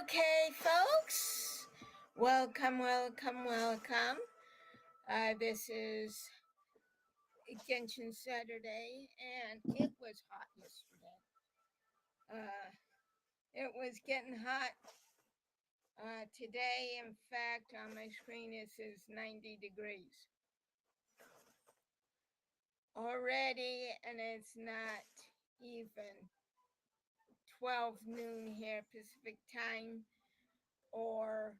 Okay, folks, welcome, welcome, welcome. This is Genshin Saturday, and it was hot yesterday. It was getting hot today. In fact, on my screen it says 90 degrees already, and it's not even 12 noon here Pacific time, or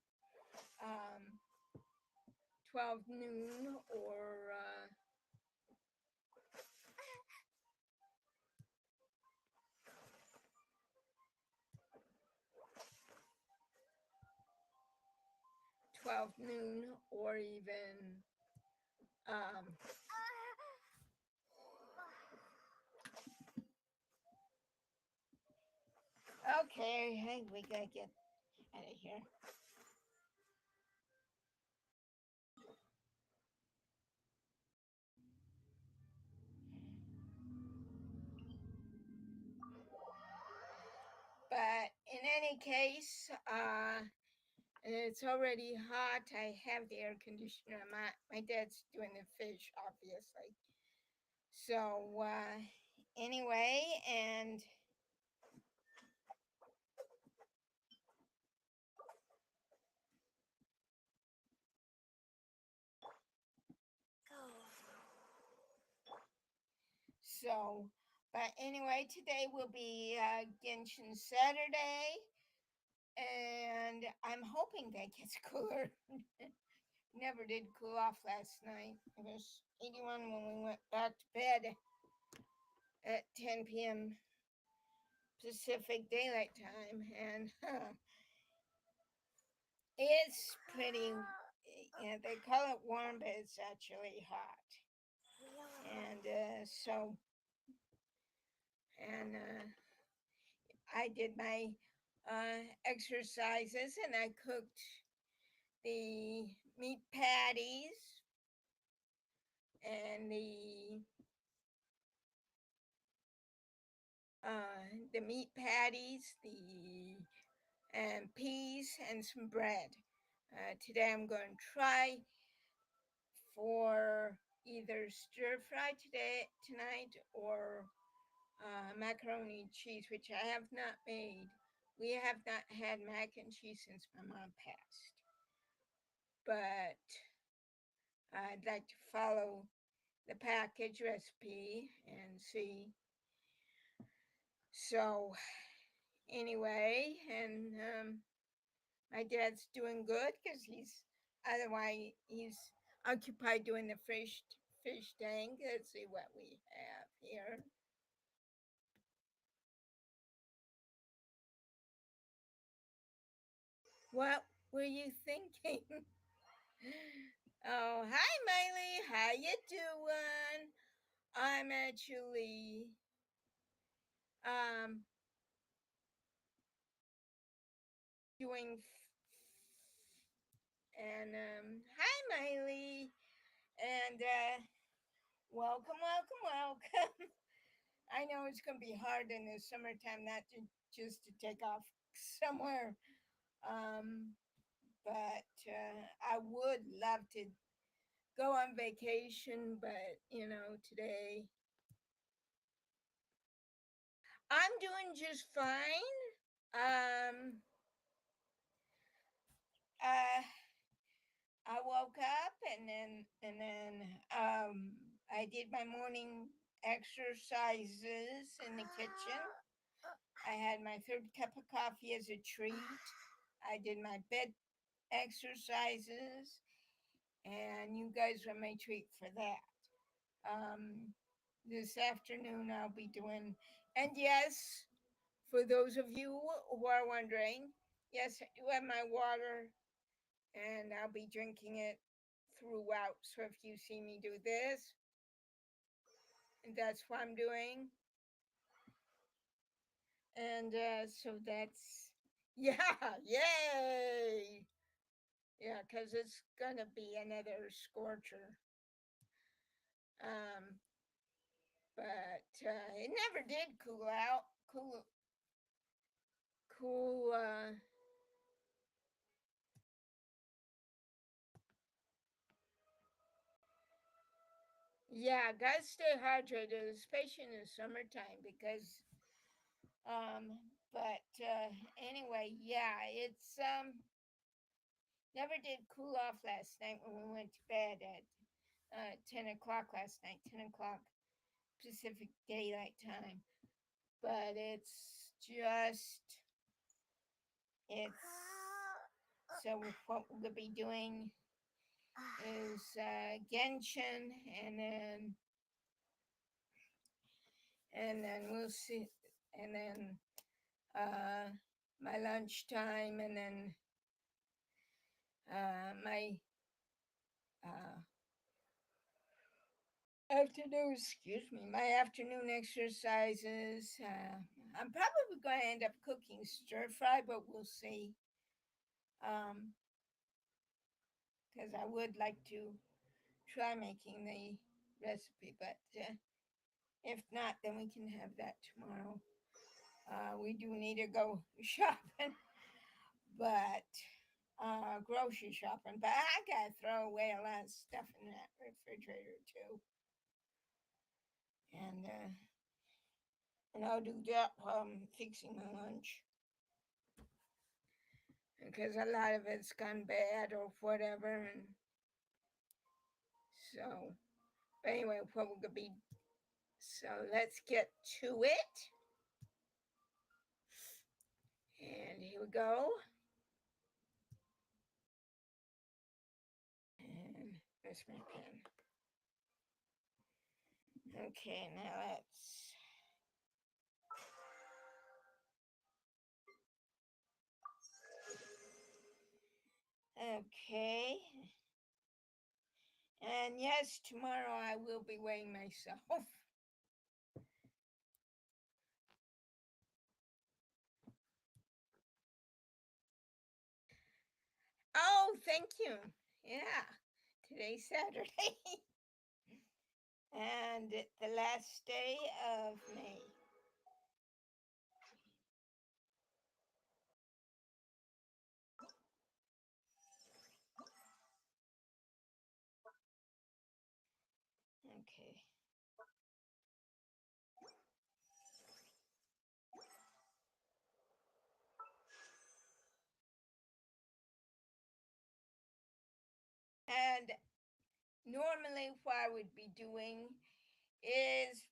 12 noon, or 12 noon, or even okay, hey, we gotta get out of here. But in any case, it's already hot. I have the air conditioner. My dad's doing the fish, obviously. So anyway, and so, but anyway, today will be Genshin Saturday, and I'm hoping that gets cooler. Never did cool off last night. It was 81 when we went back to bed at 10 p.m. Pacific Daylight Time, and it's pretty. Yeah, they call it warm, but it's actually hot. And I did my exercises, and I cooked the meat patties and the meat patties, the and peas and some bread. Today I'm going to try for either stir fry tonight or macaroni and cheese, which I have not made. We have not had mac and cheese since my mom passed. But I'd like to follow the package recipe and see. So anyway, and my dad's doing good because he's occupied doing the fish tank. Let's see what we have here. What were you thinking? Oh, hi, Miley. How you doing? I'm actually um doing and hi, Miley, and welcome, welcome, welcome. I know it's gonna be hard in the summertime not to just to take off somewhere, um, but I would love to go on vacation, but today I'm doing just fine. Um, uh, I woke up and then I did my morning exercises in the kitchen. I had my third cup of coffee as a treat. I did my bed exercises, and you guys were my treat for that. This afternoon I'll be doing, and yes, for those of you who are wondering, yes, I do have my water, and I'll be drinking it throughout. So if you see me do this, that's what I'm doing. And so that's, yeah, yay! Yeah, because it's gonna be another scorcher. Um, but it never did cool out. Cool. Yeah, gotta stay hydrated, especially in the summertime, because anyway, yeah, it's never did cool off last night when we went to bed at 10 o'clock last night, 10 o'clock Pacific Daylight Time. But it's so what we'll be doing is Genshin, and then we'll see, and then my lunchtime, and then my uh, my afternoon exercises. I'm probably going to end up cooking stir fry, but we'll see. Because I would like to try making the recipe, but if not, then we can have that tomorrow. We do need to go shopping, but grocery shopping. But I gotta throw away a lot of stuff in that refrigerator too, and I'll do that while I'm fixing my lunch, because a lot of it's gone bad or whatever, and so. But anyway, what we're gonna be. So let's get to it. And here we go. And there's my pen. Okay, now let's. Okay. And yes, tomorrow I will be weighing myself. Oh, thank you. Yeah, today's Saturday. And the last day of May. Okay. And normally what I would be doing is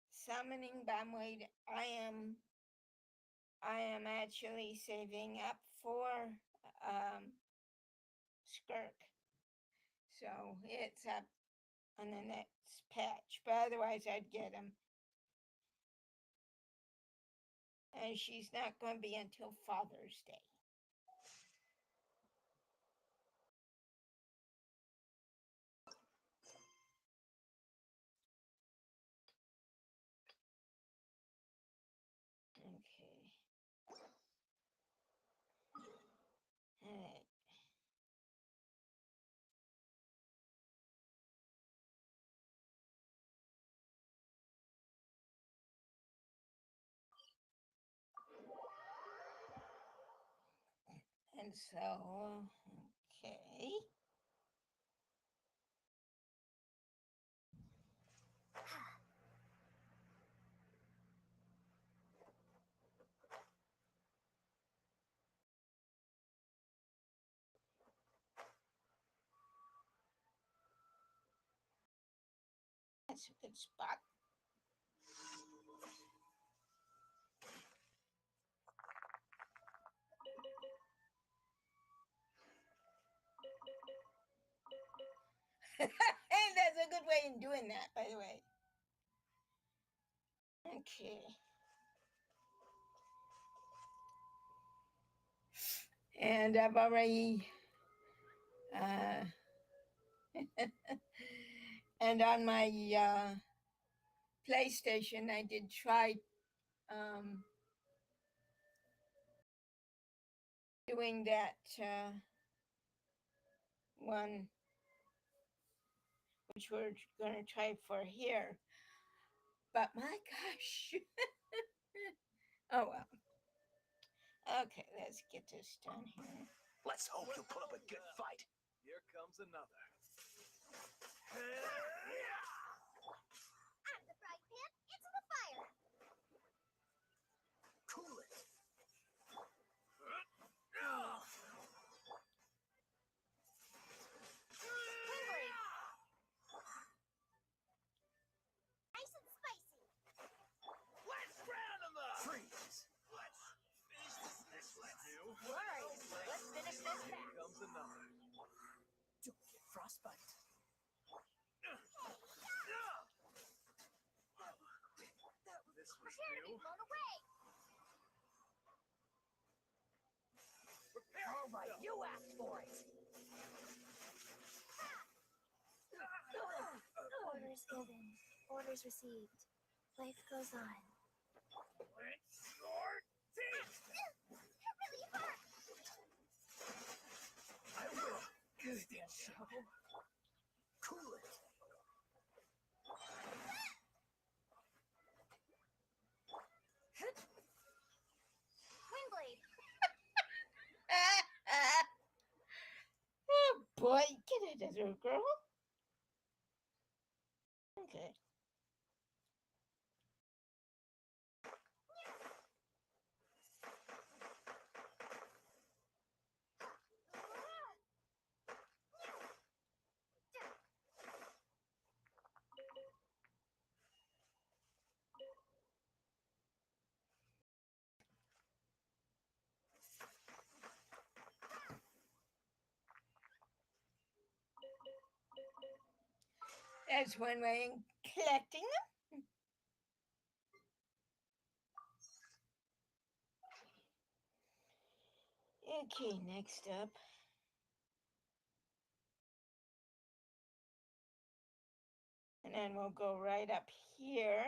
summoning Bamwade. I am actually saving up for Skirk. So it's up on the next patch. But otherwise I'd get him. And she's not going to be until Father's Day. Okay. All right. And so, okay. That's a good spot. And that's a good way of doing that, by the way. Okay. And I've already and on my PlayStation I did try doing that one, which we're going to try for here. But my gosh. Oh well. Okay, let's get this done here. Let's hope you'll put up a good fight. Here comes another. frostbite. This was new. Blown away. All right, you asked for it. Orders given. Orders received. Life goes on. Clench your teeth. That really hurt. I will. Good show. Cool it. Windblade. Oh boy, get it, little girl. Okay. That's one way of collecting them. Okay, next up. And then we'll go right up here.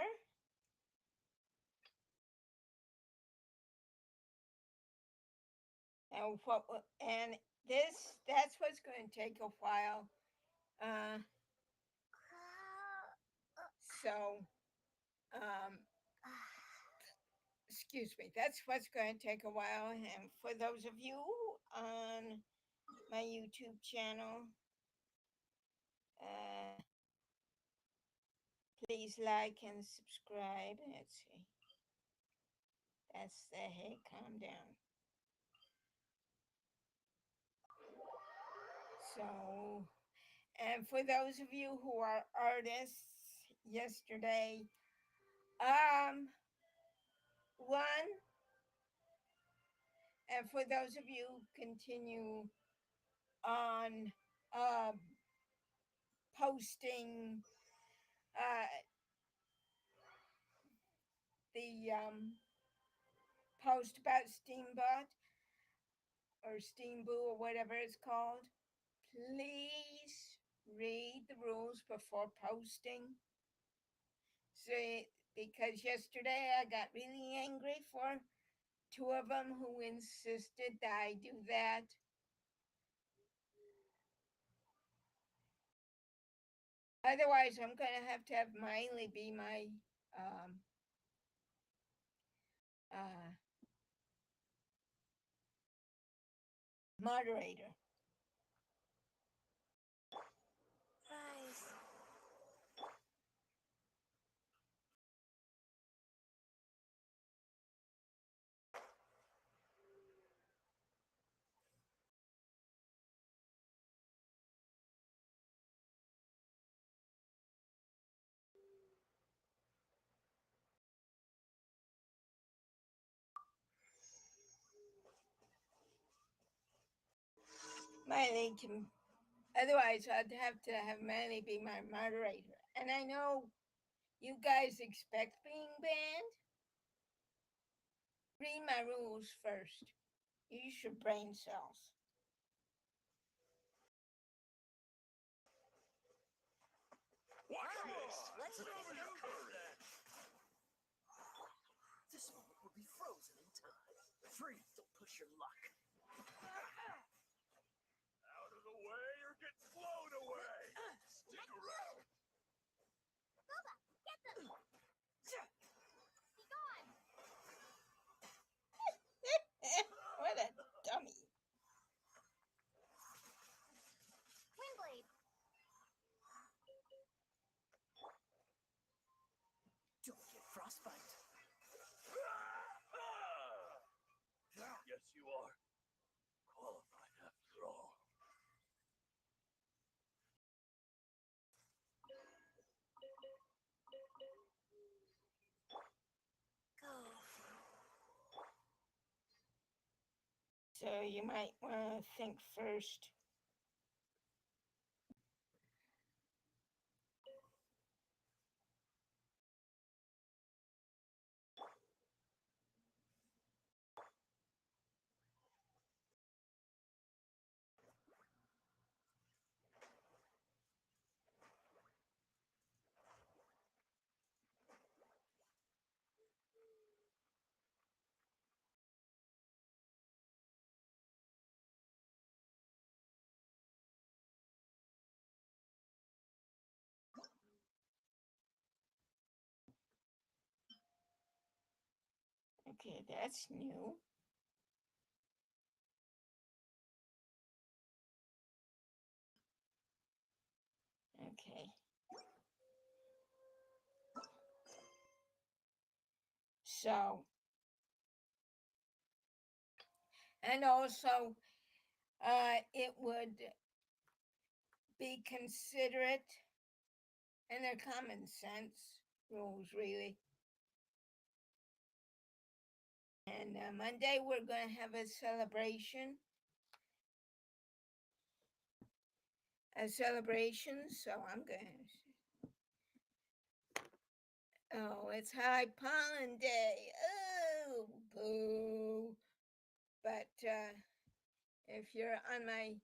And that's what's going to take a while. So, excuse me, that's what's going to take a while. And for those of you on my YouTube channel, please like and subscribe. Let's see. That's the hey, calm down. So, and for those of you who are artists, yesterday, one, and for those of you who continue on posting the post about Steambot or Steamboo or whatever it's called, please read the rules before posting. So, because yesterday I got really angry for two of them who insisted that I do that. Otherwise, I'm going to have Miley be my moderator. Rise. Miley can, otherwise, I'd have to have Miley be my moderator. And I know you guys expect being banned. Read my rules first. Use your brain cells. Let's go. This moment will be frozen in time. Freeze, don't push your luck. Out of the way or get blown away. Stick around. Boba, get them. Be gone. What a dummy. Windblade. Don't get frostbite. Yes, you are. Qualified after all. Go. So you might want to think first. Okay, that's new. Okay. So, and also, it would be considerate and they're common sense rules, really. And Monday, we're going to have a celebration. So I'm going to. Oh, it's High Pollen Day. Oh, boo. But if you're on my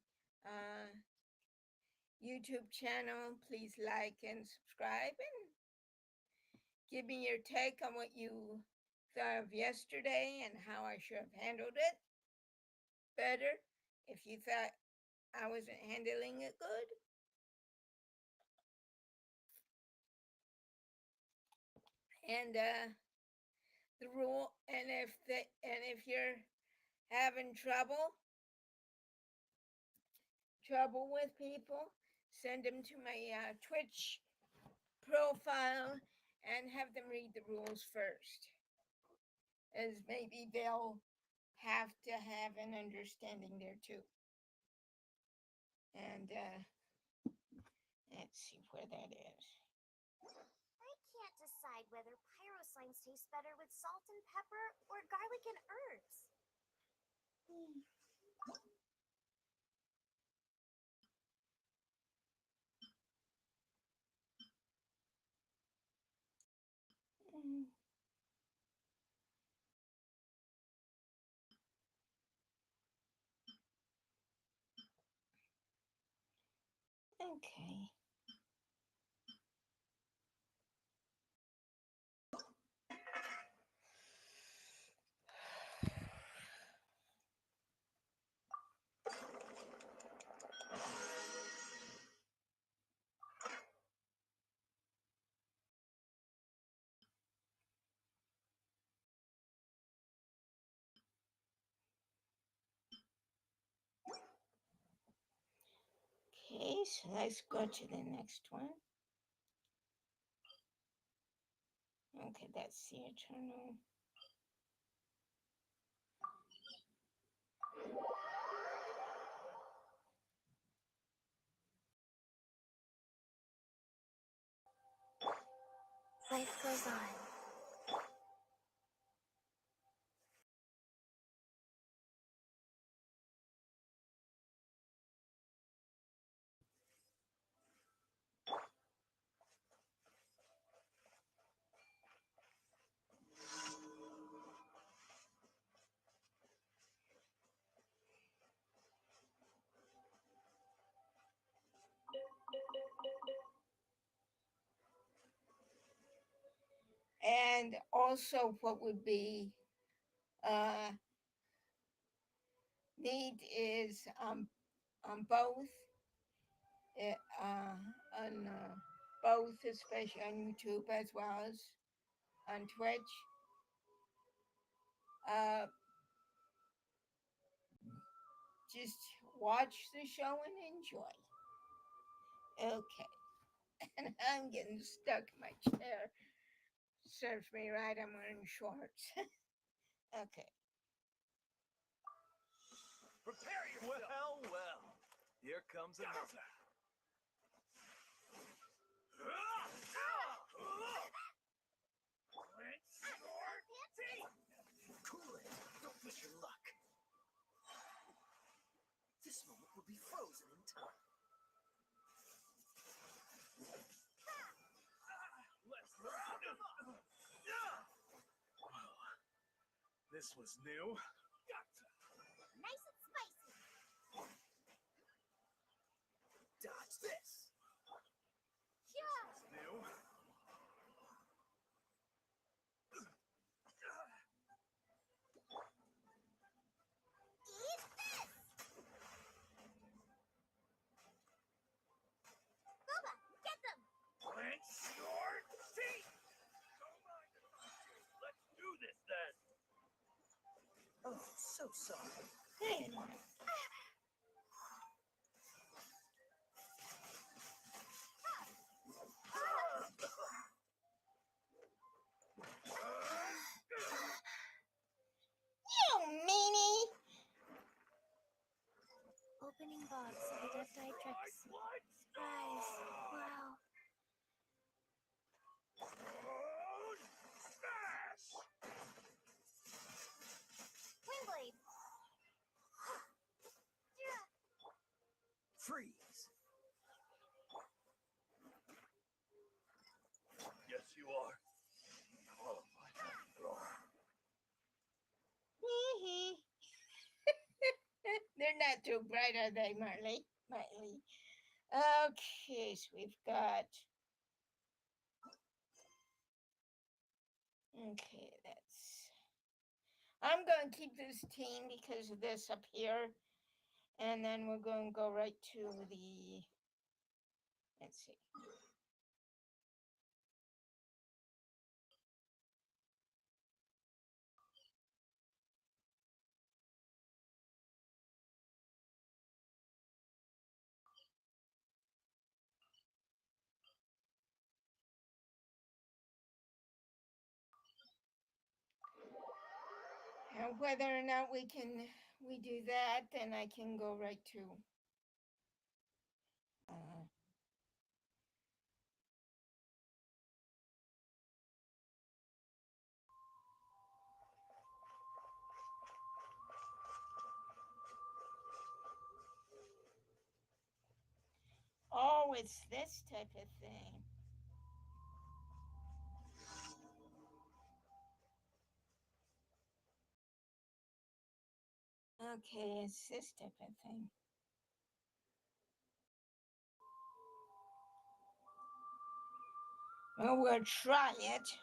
YouTube channel, please like and subscribe and give me your take on what you thought of yesterday and how I should have handled it better if you thought I wasn't handling it good. And the rule, and if you're having trouble with people, send them to my Twitch profile and have them read the rules first, as maybe they'll have to have an understanding there too. And let's see where that is. I can't decide whether pyro slimes taste better with salt and pepper or garlic and herbs. Mm. Okay. Okay, so let's go to the next one. Okay, that's the eternal. Life goes on. And also, what would be uh, neat is on both, on both, especially on YouTube as well as on Twitch. Uh, just watch the show and enjoy. Okay, and I'm getting stuck in my chair. Serves me right. I'm wearing shorts. Okay. Prepare yourself. Well. Here comes another. Cool it. Don't push your luck. This moment will be frozen in time. This was new. Nice and spicy. Dodge this. Yeah. New. Eat this. Booba, get them. Clench your teeth. Don't mind if I do. Let's do this then. Oh, so sorry. Wait a minute. You meanie! Opening box of the Death Eye Tricks. Surprise. Wow. Windblade. Freeze. Yes, you are. Qualified after all. They're not too bright, are they, Marley? Miley. Okay, so we've got. Okay, that's. I'm going to keep this team because of this up here. And then we're going to go right to the. Let's see. And whether or not we do that, then I can go right to. Oh, it's this type of thing. Okay, it's this type of thing. Well, we'll try it.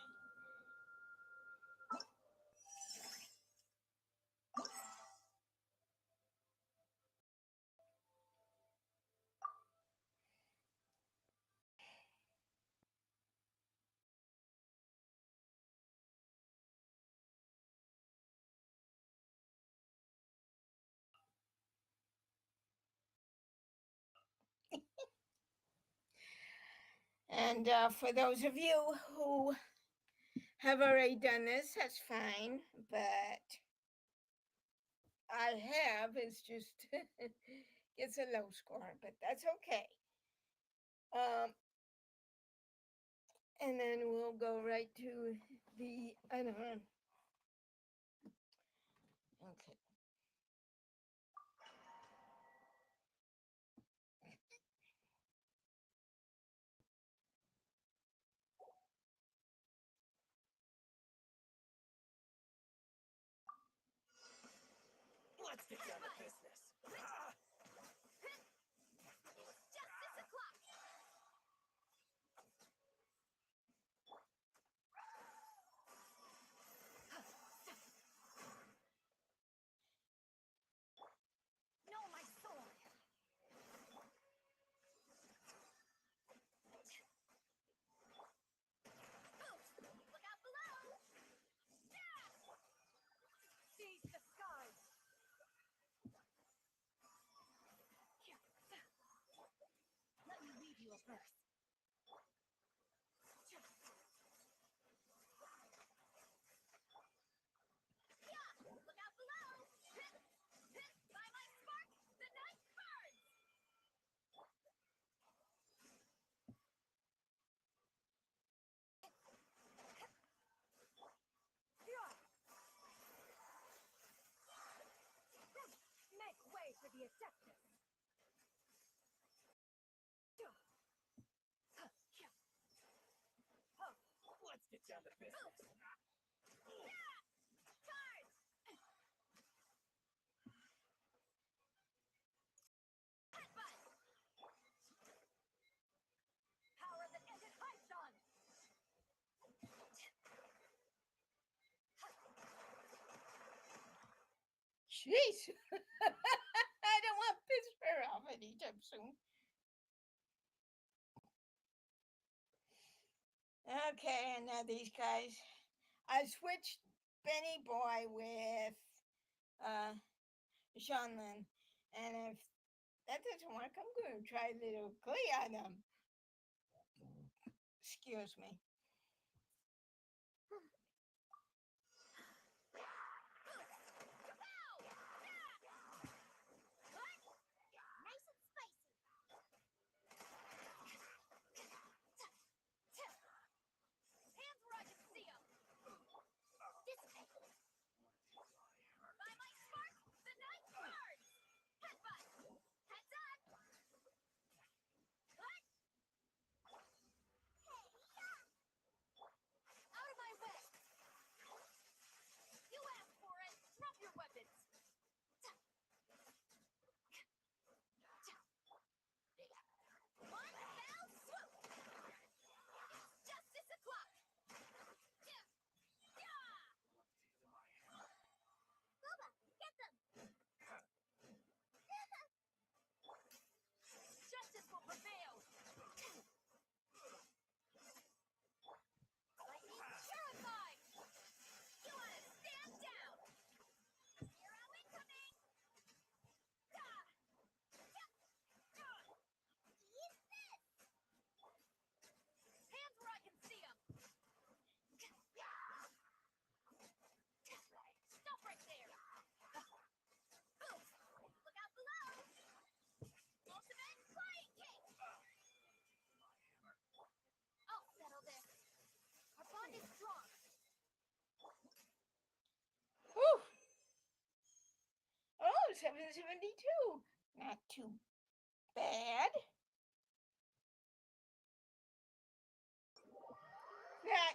And for those of you who have already done this, that's fine. But I have, it's just it's a low score, but that's okay. And then we'll go right to the other one. Okay. Let's get down to business. Justice o'clock. No, my sword. Look out below. Seize the skies. Let me leave you a verse. Look out below. By my spark, the night burns. Make way for the Adeptus. Let's get down to business. Charge! Headbutt! Power that ended Archon! Jeez. I don't want Pittsburgh off anytime soon. Okay, and now these guys. I switched Benny Boy with Shanlin. And if that doesn't work, I'm going to try little clay on them. Excuse me. Nice and spicy. Hands where I can see them. Dissipate. By my spark, the night burns. Headbutt. Heads up. What? Hey, out of my way. You asked for it. Drop your weapons. One fell swoop. It's justice o'clock. Booba, get them. Justice will prevail. Lightning purified. You want to stand down. Hero incoming. Eat this. Hands where I can see them. Stop right there. Look out below. Ultimate flying kick. I'll settle this. Our bond is strong. Whew. Oh, 772. Not too bad. Not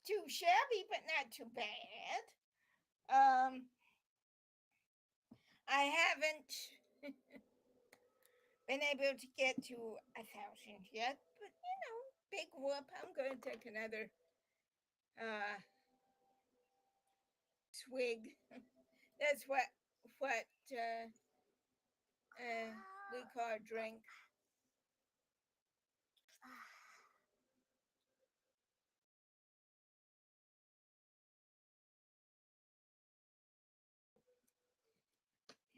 too shabby, but not too bad. I haven't been able to get to 1,000 yet, but big whoop. I'm going to take another swig. That's what we call a drink.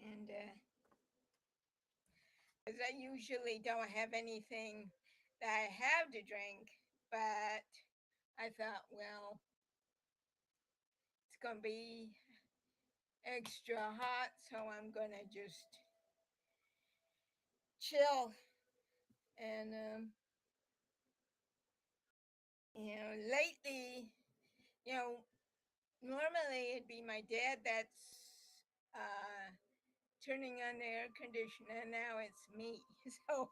And because I usually don't have anything that I have to drink, but I thought, well, it's gonna be extra hot, so I'm gonna just chill. And lately, normally it'd be my dad that's turning on the air conditioner. Now it's me. So,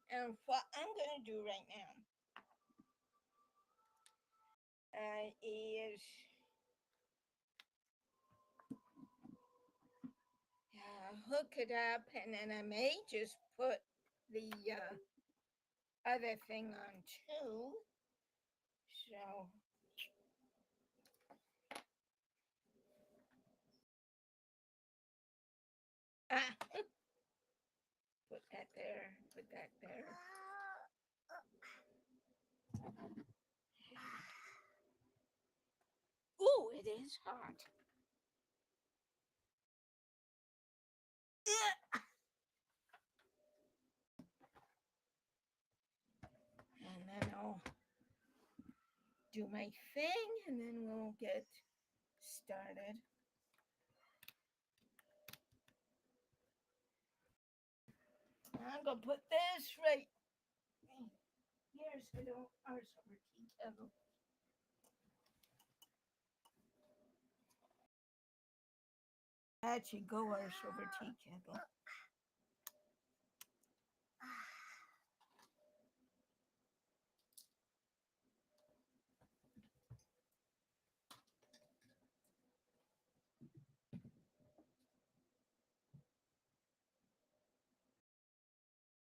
and what I'm gonna do right now is hook it up, and then I may just put the other thing on too. So. Ah, put that there, put that there. Ooh, it is hot. And then I'll do my thing, and then we'll get started. I'm gonna put this right here so I don't arse over tea kettle. That should go arse over tea kettle.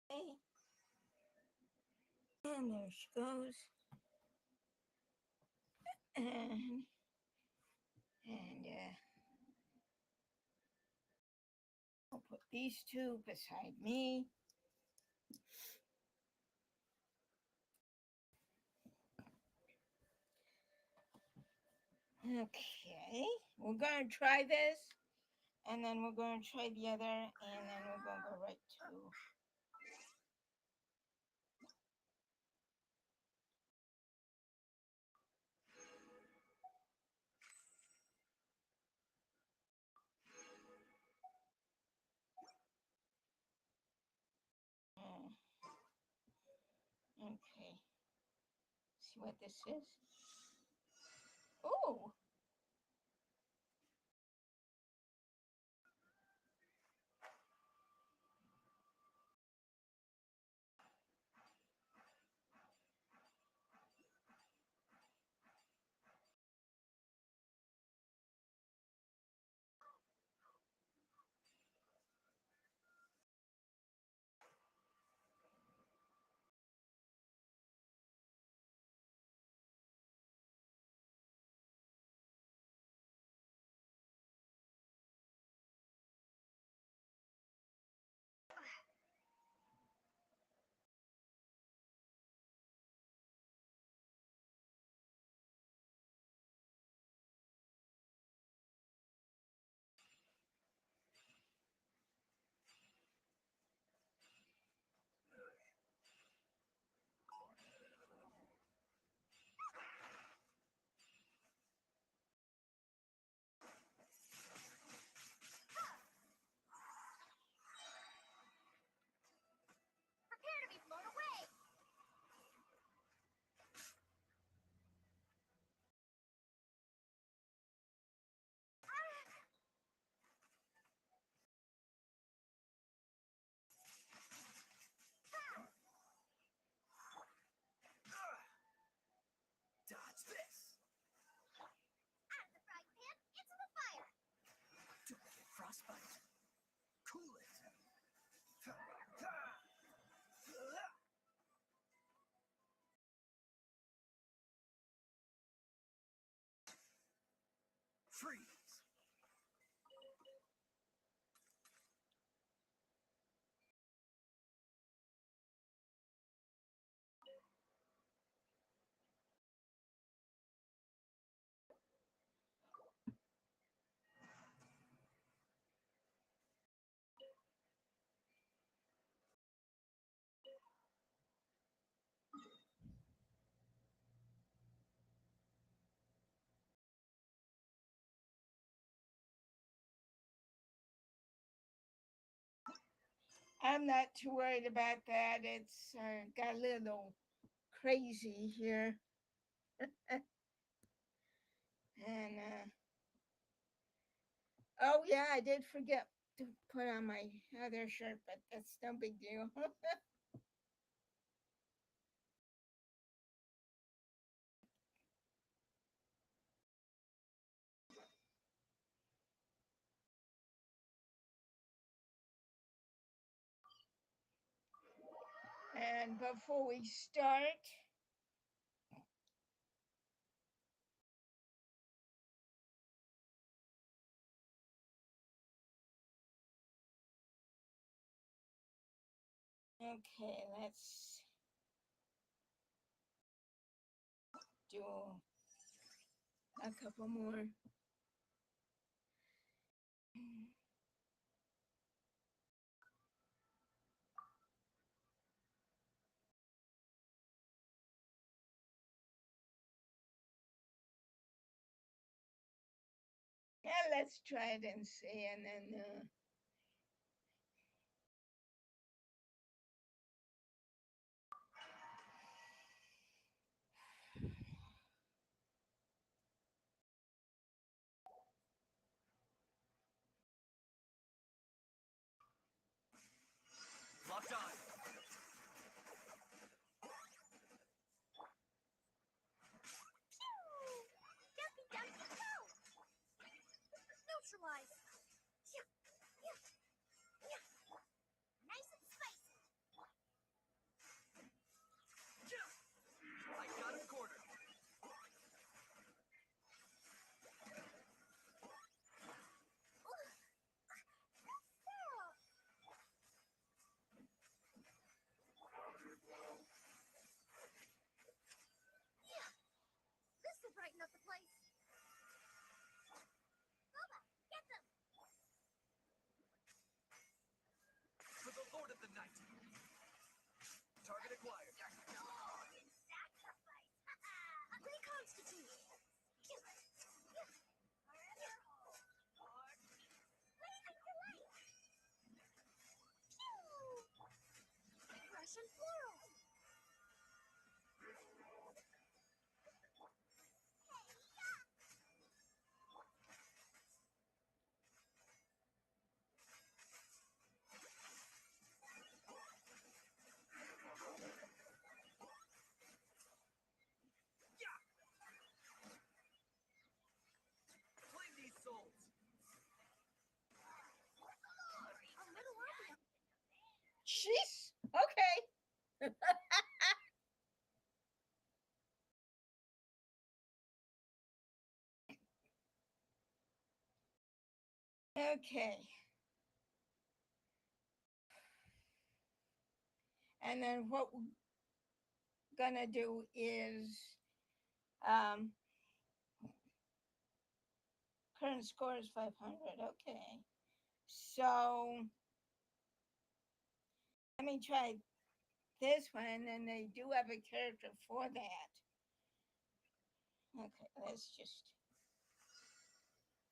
Okay. And there she goes. And I'll put these two beside me. Okay, we're gonna try this, and then we're gonna try the other, and then we're gonna go right to. Okay, see what this is. Oh, Prepare to be blown away! Dodge this. Out of the frying pan, into the fire! Don't get frostbite. Cool it. Freeze. I'm not too worried about that. It's got a little crazy here, and oh yeah, I did forget to put on my other shirt, but that's no big deal. And before we start, okay, let's do a couple more. Yeah, let's try it and see, and then Locked on. Jumpy, jumpy, go! Neutralize! of the night. Target acquired. Your soul in sacrifice. Reconstitute. Forever hold. Blazing to light. Pew! Russian floral. Claim these souls. A little army. Jeez. Okay. Okay. And then what we're gonna do is um, current score is 500. Okay. So let me try this one, and they do have a character for that. Okay, let's just.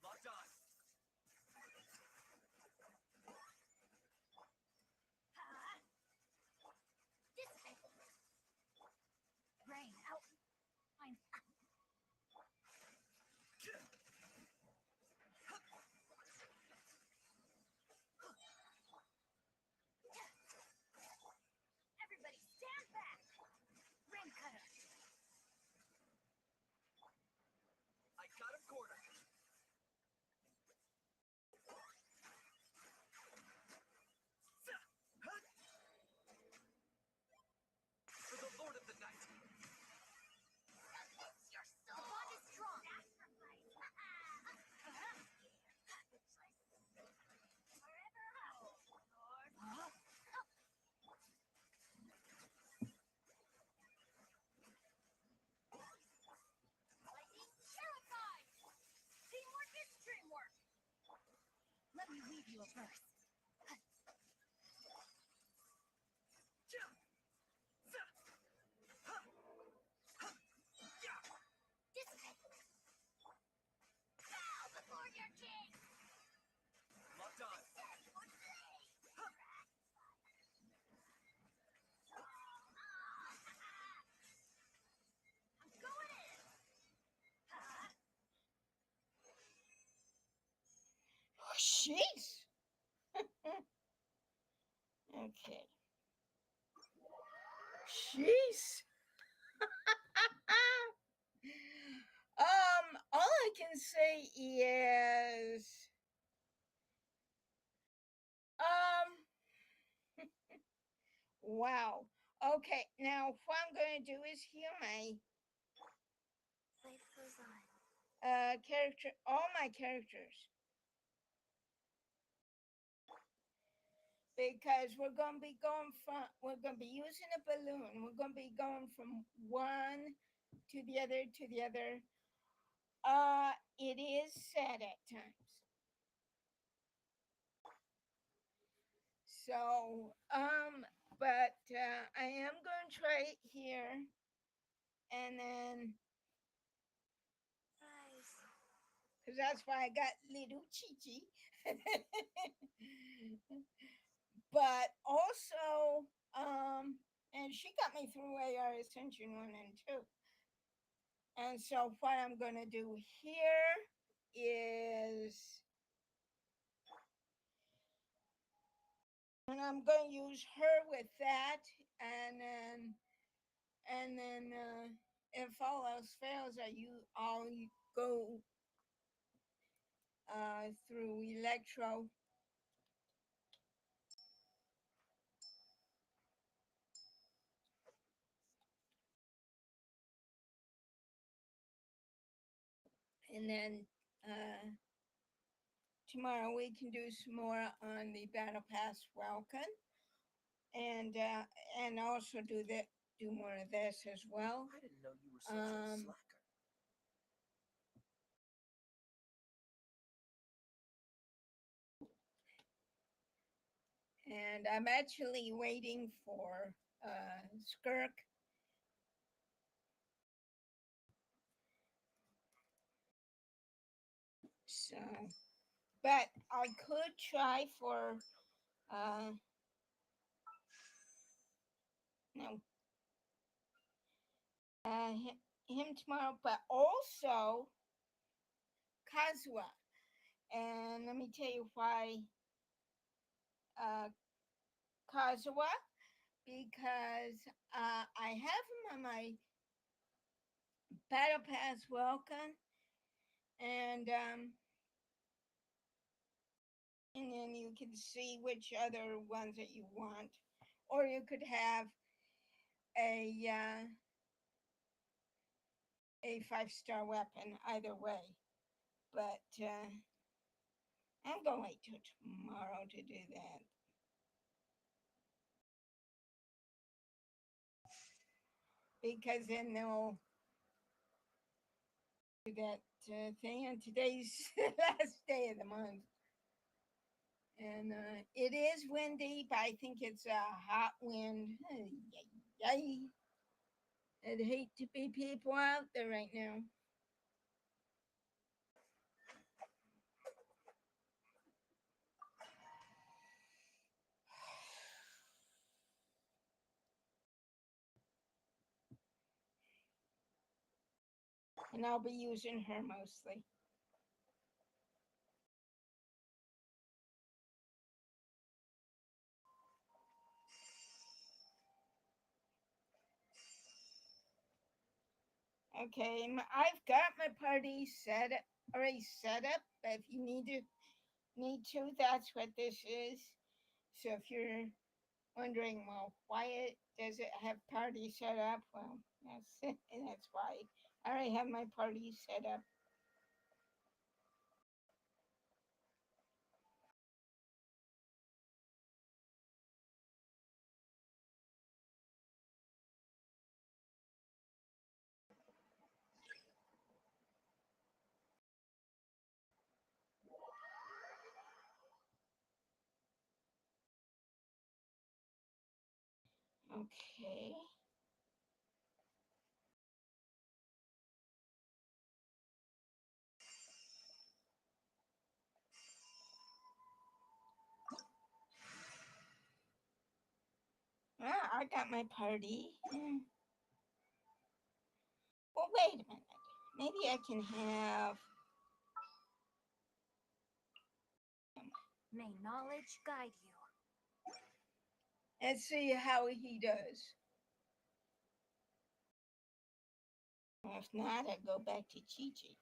Locked on. Dissipate. Rain out. I'm Everybody stand back. Rain cutter. I got him cornered. For the Lord of the Night. Your soul. The bond is strong. Sacrifice. Forever hold. Lord. Lightning terrified. Teamwork is dreamwork. Let me weave you a verse. Dissipate. Bow before your king. Locked on. I'm going in. Oh, jeez. Okay. Jeez. All I can say is, wow. Okay, now what I'm going to do is heal my Life goes on. character, all my characters, because we're going to be using a balloon. We're going to be going from one to the other to the other. It is sad at times. So, but I am going to try it here, and then Nice. because that's why I got little Chichi. But also, and she got me through AR Ascension 1 and 2. And so what I'm going to do here is, and I'm going to use her with that, and then if all else fails, I'll go through Electro. And then tomorrow we can do some more on the Battle Pass Welcome, and also do more of this as well. I didn't know you were such a slacker. And I'm actually waiting for Skirk. So, but I could try for no him tomorrow, but also Kazuha. And let me tell you why uh, Kazuha, because I have him on my Battle Pass welcome, and then you can see which other ones that you want, or you could have a 5-star weapon. Either way, but I'm gonna wait till tomorrow to do that. Because then they'll do that thing. And today's last day of the month. And it is windy, but I think it's a hot wind. Yay. I'd hate to be people out there right now. And I'll be using her mostly. Okay, I've got my party already set up. But if you need to, that's what this is. So if you're wondering, well, why does it have party set up? Well, that's why. I already have my party set up. Okay. I got my party. Well, wait a minute. Maybe I can have. May knowledge guide you. Let's see how he does. If not, I go back to Chi Chi.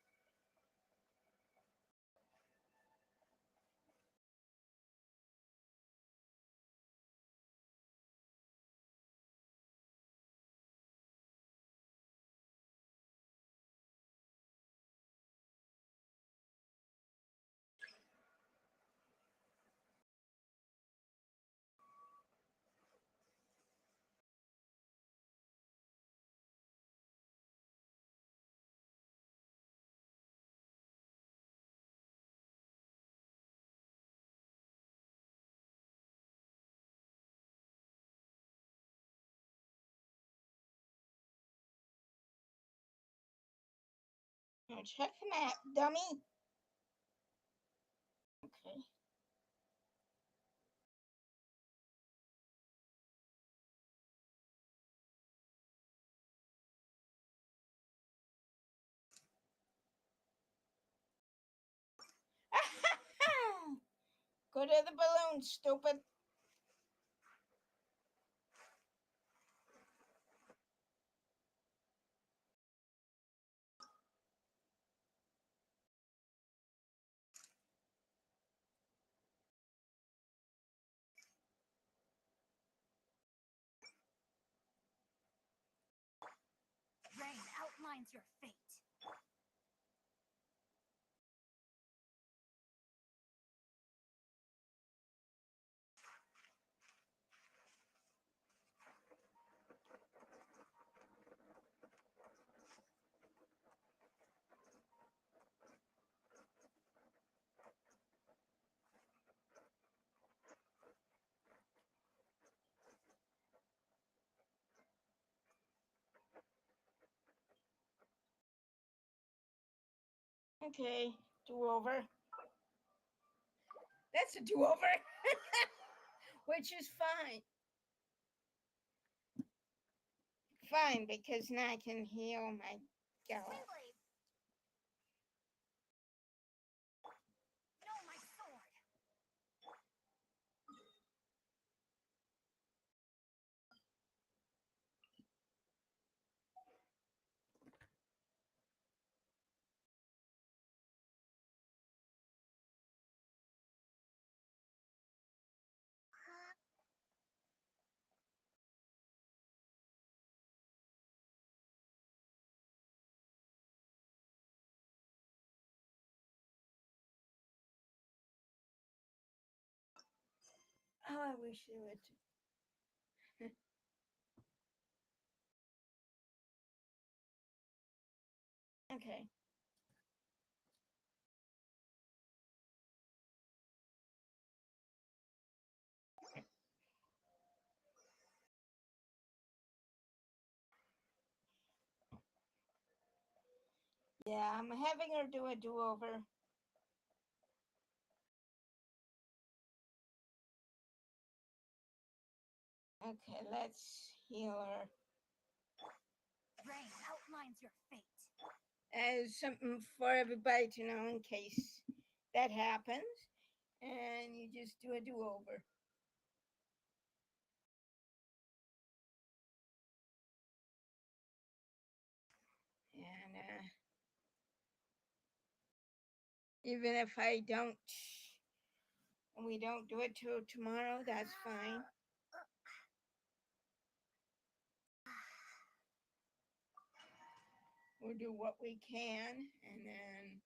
Now check him out, dummy. Okay. Go to the balloon, stupid. Rain outlines your fate. Okay, do-over. That's a do-over. Which is fine. Fine, because now I can heal my gal. Twinblade. No, my sword. Oh, I wish they would. Okay. Yeah, I'm having her do a do-over. Okay, let's heal her. Rain outlines your fate. As something for everybody to know in case that happens. And you just do a do-over. And even if I don't, we don't do it till tomorrow, that's fine. We'll do what we can, and then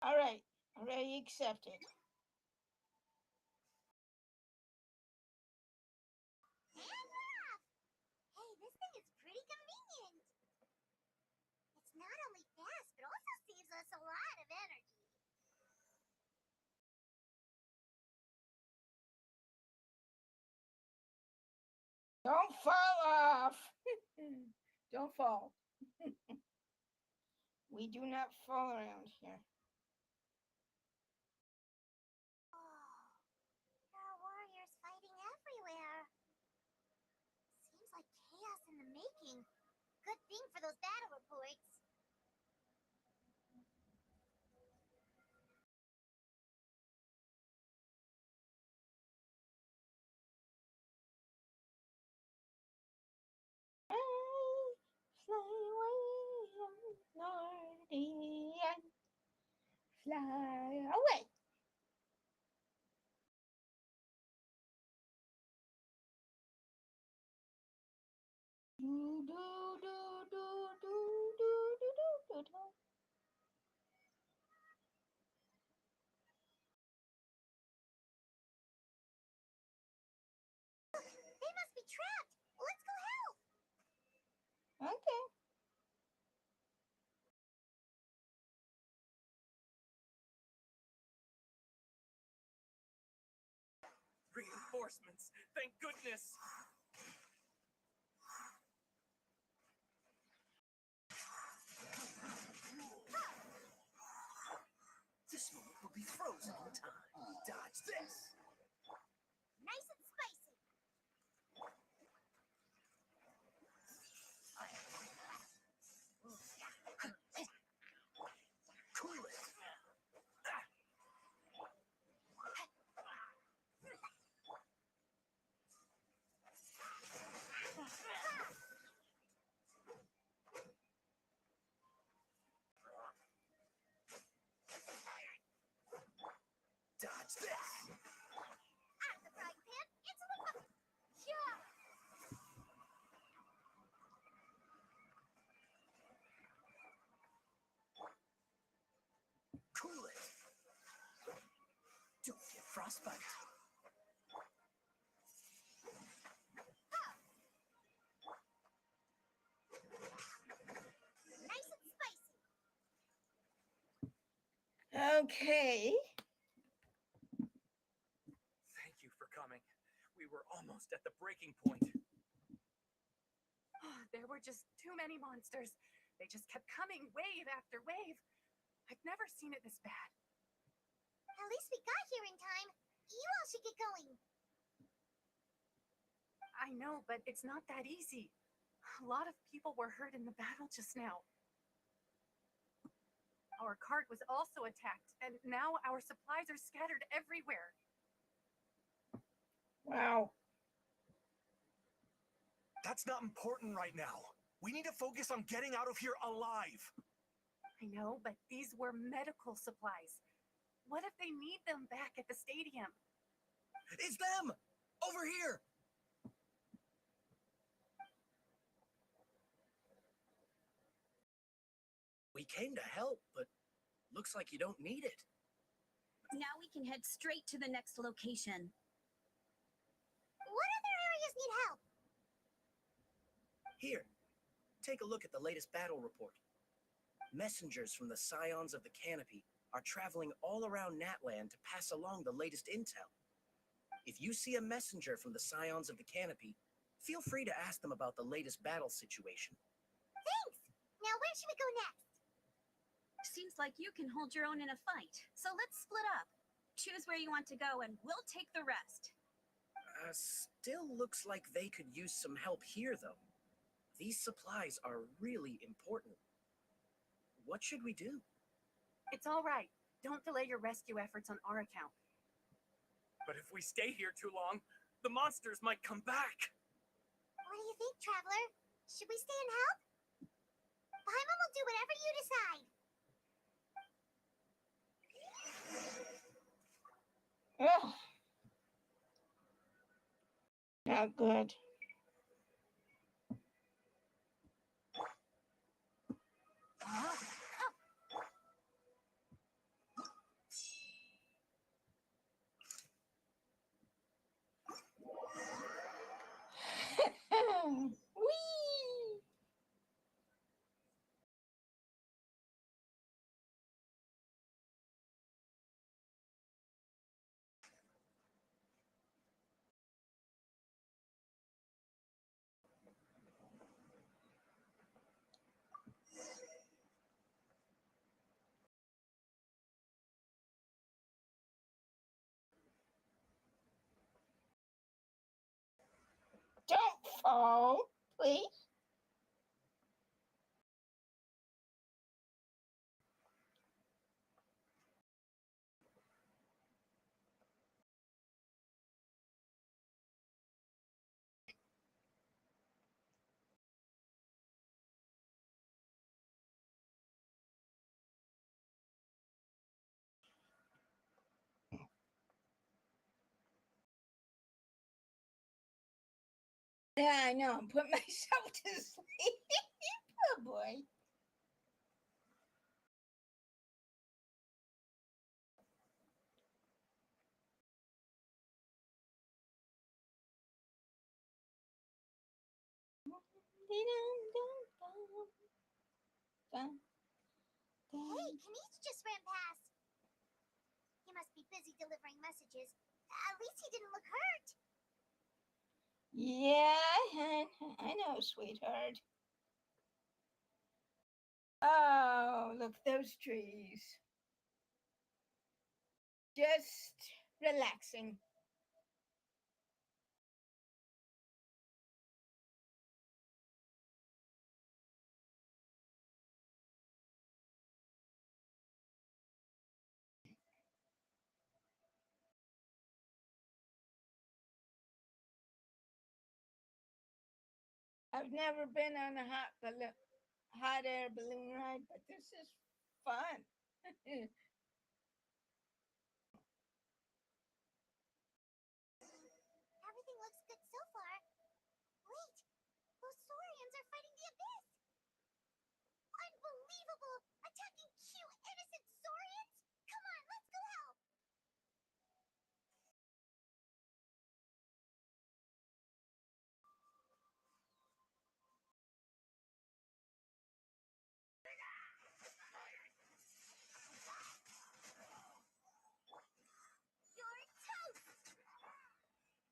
all right, already accepted. And we're off. Hey, this thing is pretty convenient. It's not only fast, but also saves us a lot of energy. Don't fall off. Don't fall. We do not fall around here. Oh, there are warriors fighting everywhere. Seems like chaos in the making. Good thing for those battle reports. I fly away, Nordian. Fly away. Do, do, do, do, do, do, do, do, do. They must be trapped. Let's go help. Okay. Reinforcements. Thank goodness. This moment will be frozen in time. Dodge this. Nice and spicy. Cool it. Dodge this. Out of the frying pan, into the bucket. Yeah. Cool it. Don't get frostbite. Nice and spicy. Okay. We were almost at the breaking point. There were just too many monsters. They just kept coming, wave after wave. I've never seen it this bad. At least we got here in time. You all should get going. I know, but it's not that easy. A lot of people were hurt in the battle just now. Our cart was also attacked, and now our supplies are scattered everywhere. Wow. That's not important right now. We need to focus on getting out of here alive. I know, but these were medical supplies. What if they need them back at the stadium? It's them! Over here! We came to help, but looks like you don't need it. Now we can head straight to the next location. What other areas need help? Here, take a look at the latest battle report. Messengers from the Scions of the Canopy are traveling all around Natland to pass along the latest intel. If you see a messenger from the Scions of the Canopy, feel free to ask them about the latest battle situation. Thanks. Now where should we go next? Seems like you can hold your own in a fight, so let's split up. Choose where you want to go and we'll take the rest. Still looks like they could use some help here, though. These supplies are really important. What should we do? It's all right. Don't delay your rescue efforts on our account. But if we stay here too long, the monsters might come back. What do you think, Traveler? Should we stay and help? Paimon will do whatever you decide. Ugh. Not good. Whee! Don't fall, please. Yeah, I know. I'm putting myself to sleep. Oh boy. Hey, Kanice just ran past. He must be busy delivering messages. At least he didn't look hurt. Yeah, hon, I know, sweetheart. Oh, look, those trees. Just relaxing. I've never been on a hot air balloon ride, but this is fun. Everything looks good so far. Wait, those saurians are fighting the abyss. Unbelievable! Attacking cute, innocent saurians? Come on, let's go help. You're toast!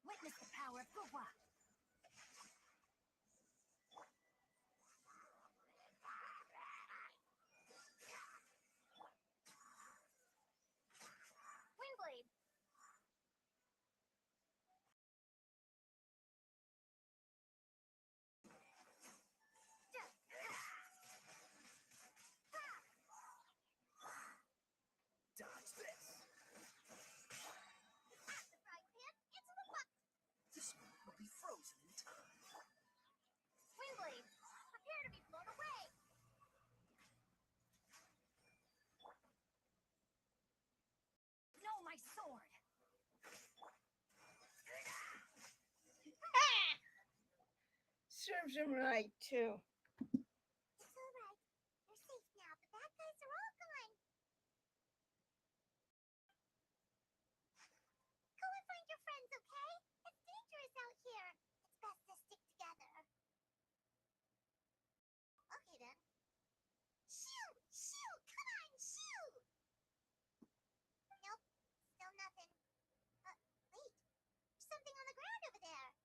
Witness the power Windblade. Dodge this. At the frying pan, into the pot. This one will be frozen in time. Windblade. Prepare to be blown away. No, my sword. Serves him right, too. It's all right. You're safe now. The bad guys are all gone. Go and find your friends, okay? It's dangerous out here. It's best to stick together. Okay then. Shoot! Shoot! Come on, shoot! Nope. Still nothing. Wait. There's something on the ground over there.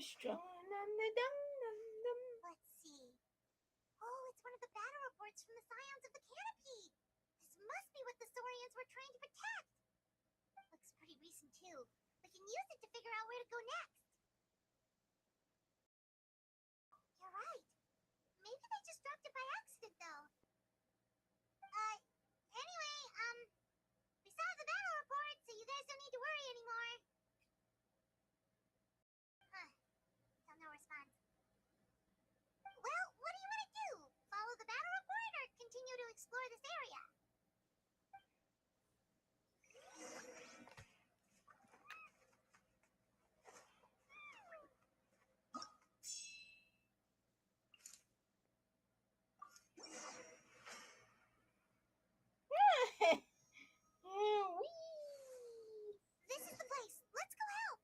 Strong on the dum-dum-dum. Let's see. Oh, it's one of the battle reports from the Scions of the Canopy. This must be what the Saurians were trying to protect. Looks pretty recent too. We can use it to figure out where to go next. You're right. Maybe they just dropped it by accident though. Anyway, we saw the battle report, so you guys don't need to worry anymore. Huh. Still no response. Well, what do you want to do? Follow the battle report or continue to explore this area? Whee! This is the place. Let's go help.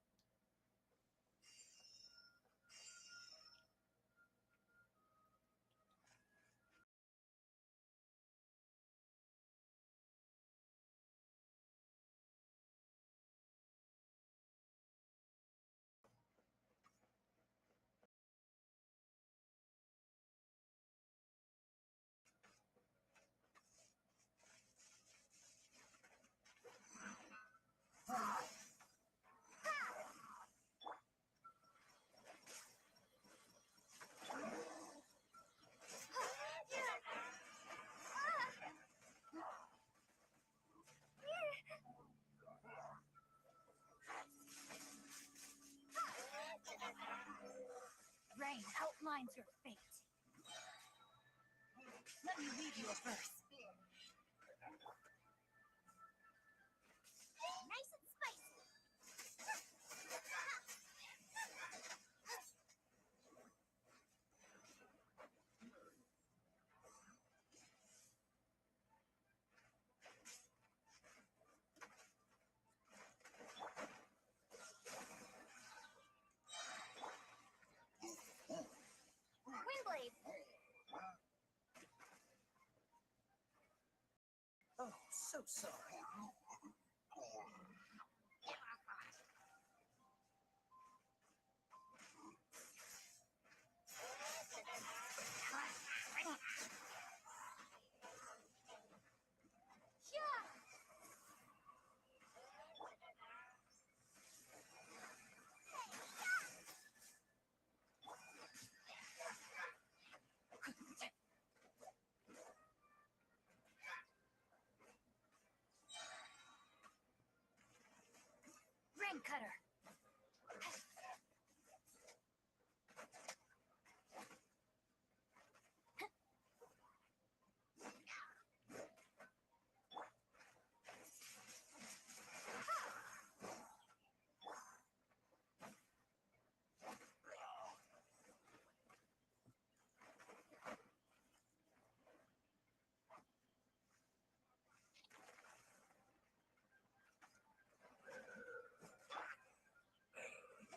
Rain outlines your fate. Let me read you a verse. Nice and spicy. Windblade. Oh, so sorry. Yeah. Rain cutter.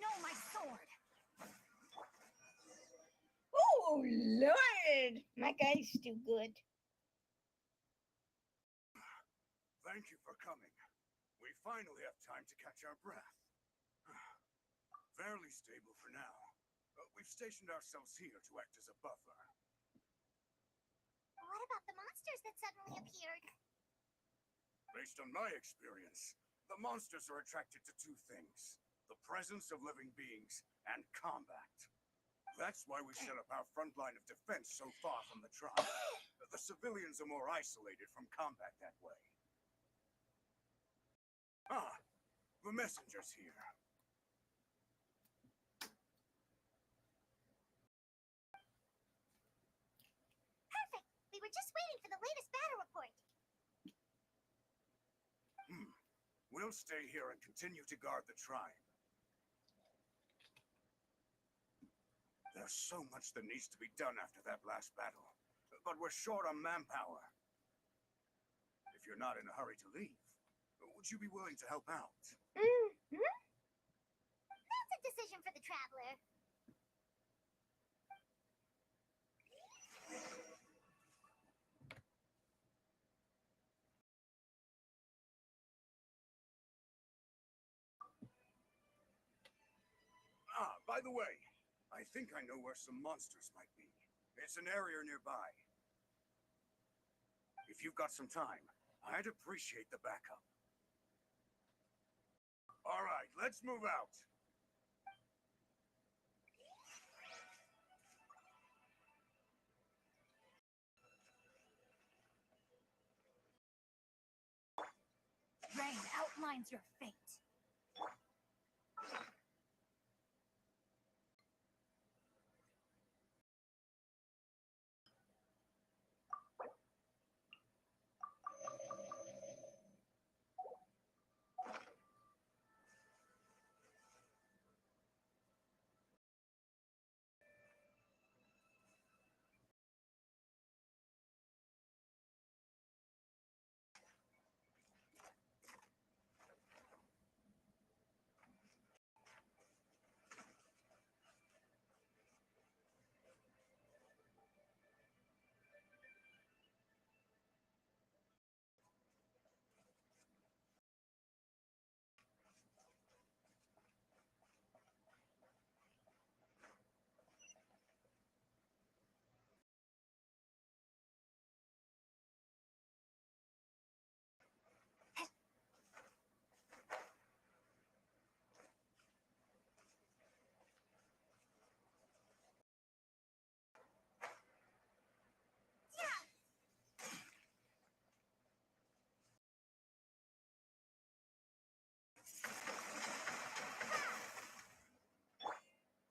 No, my sword. Oh, Lord. My guy's too good. Thank you for coming. We finally have time to catch our breath. Fairly stable for now. We've stationed ourselves here to act as a buffer. What about the monsters that suddenly appeared? Based on my experience, the monsters are attracted to two things: the presence of living beings and combat. That's why we set up our front line of defense so far from the tribe. The civilians are more isolated from combat that way. Ah, the messenger's here. Perfect! We were just waiting for the latest battle report. We'll stay here and continue to guard the tribe. There's so much that needs to be done after that last battle, but we're short on manpower. If you're not in a hurry to leave, would you be willing to help out? That's a decision for the traveler. Ah, by the way, I think I know where some monsters might be. It's an area nearby. If you've got some time, I'd appreciate the backup. All right, let's move out. Rain outlines your fate.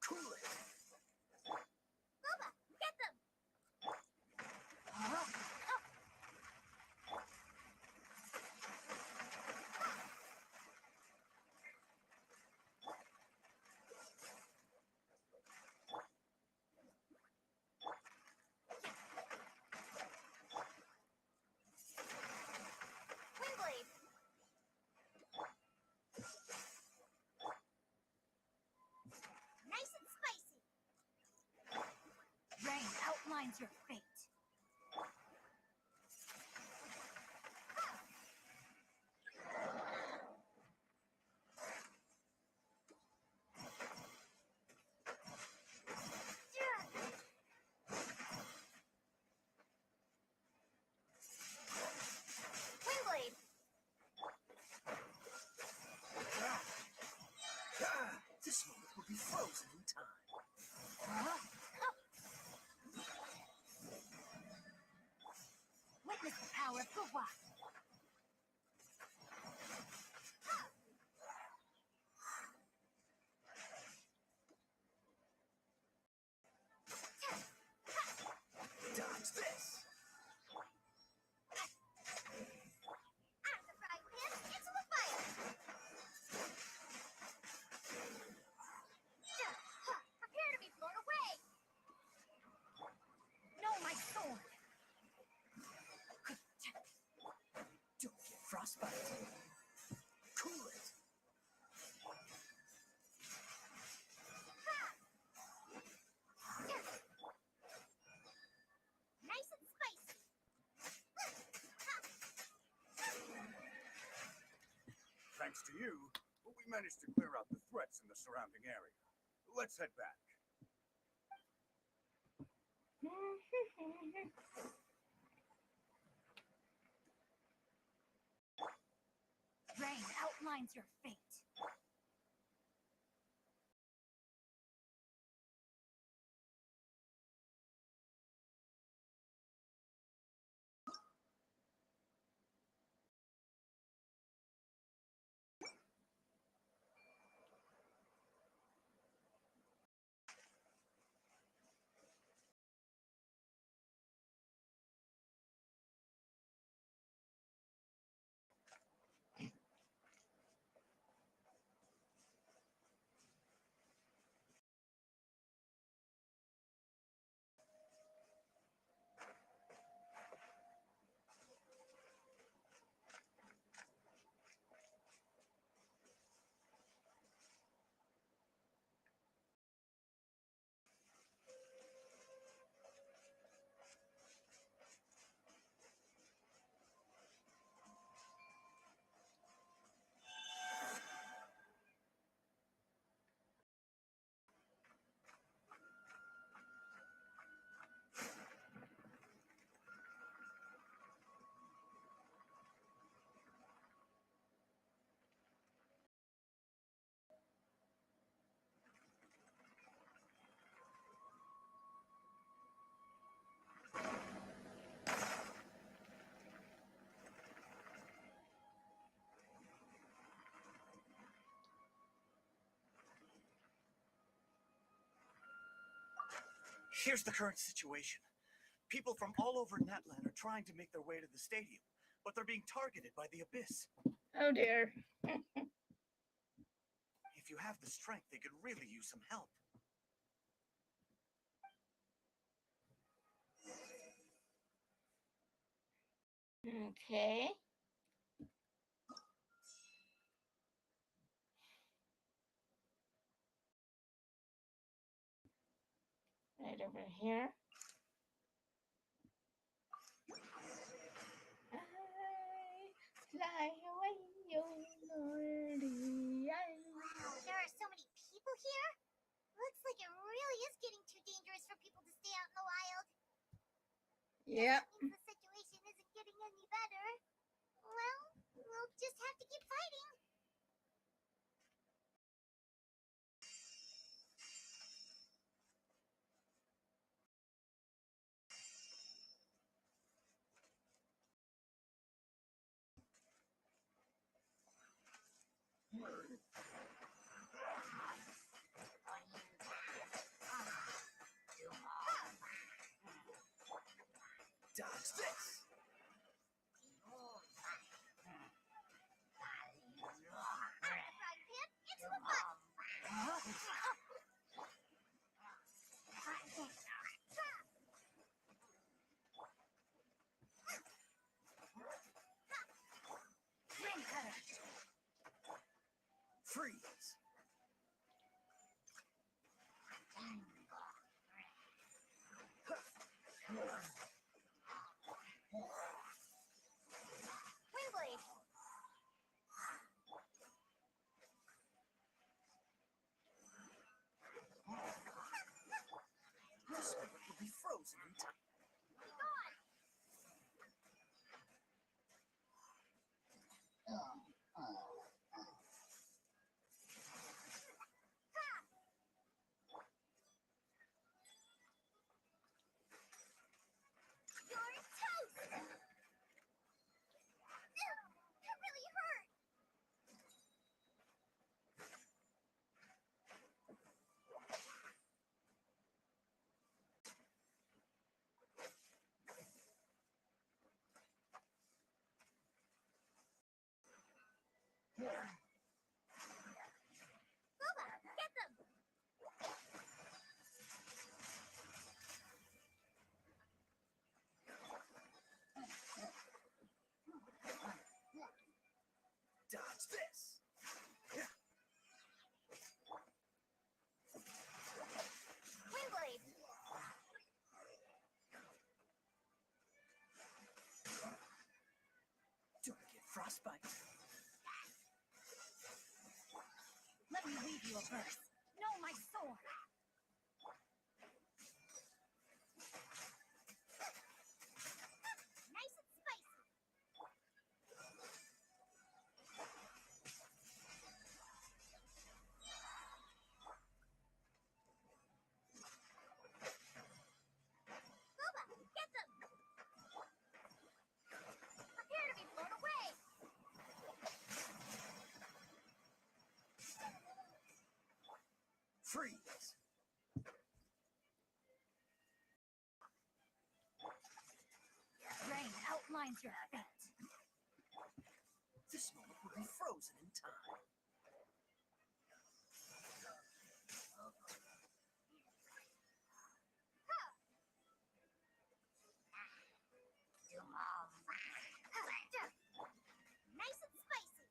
Cool it. Booba, get them! Windblade! Nice and spicy! Rain outlines your fate. Windblade! This moment will be frozen in time. Witness the power of Gua. Dodge this. Out of the frying pan, into the fire! Prepare to be blown away! No, my sword. Don't get frostbite. Cool it. Nice and spicy! Thanks to you, we managed to clear out the threats in the surrounding area. Let's head back. Rain outlines your fate. Here's the current situation. People from all over Natlan are trying to make their way to the stadium, but they're being targeted by the Abyss. Oh dear. If you have the strength, they could really use some help. Okay. Right over here. I fly away, oh lordy. Wow, there are so many people here. Looks like it really is getting too dangerous for people to stay out in the wild. Yep. That means the situation isn't getting any better. Well, we'll just have to keep fighting. Dodge this! Frying pan into a pot. Rain cutter. Freeze! Windblade. This spirit will be frozen in time. Be gone. You're toast. Ew, that really hurt. Booba, get them. Dodge this! Windblade. Do I get frostbite? Let me weave you a verse. Know my sword. Nice and spicy. Booba, get them! Prepare to be blown away! Freeze! Rain outlines your fate. This moment will be frozen in time. Nice and spicy.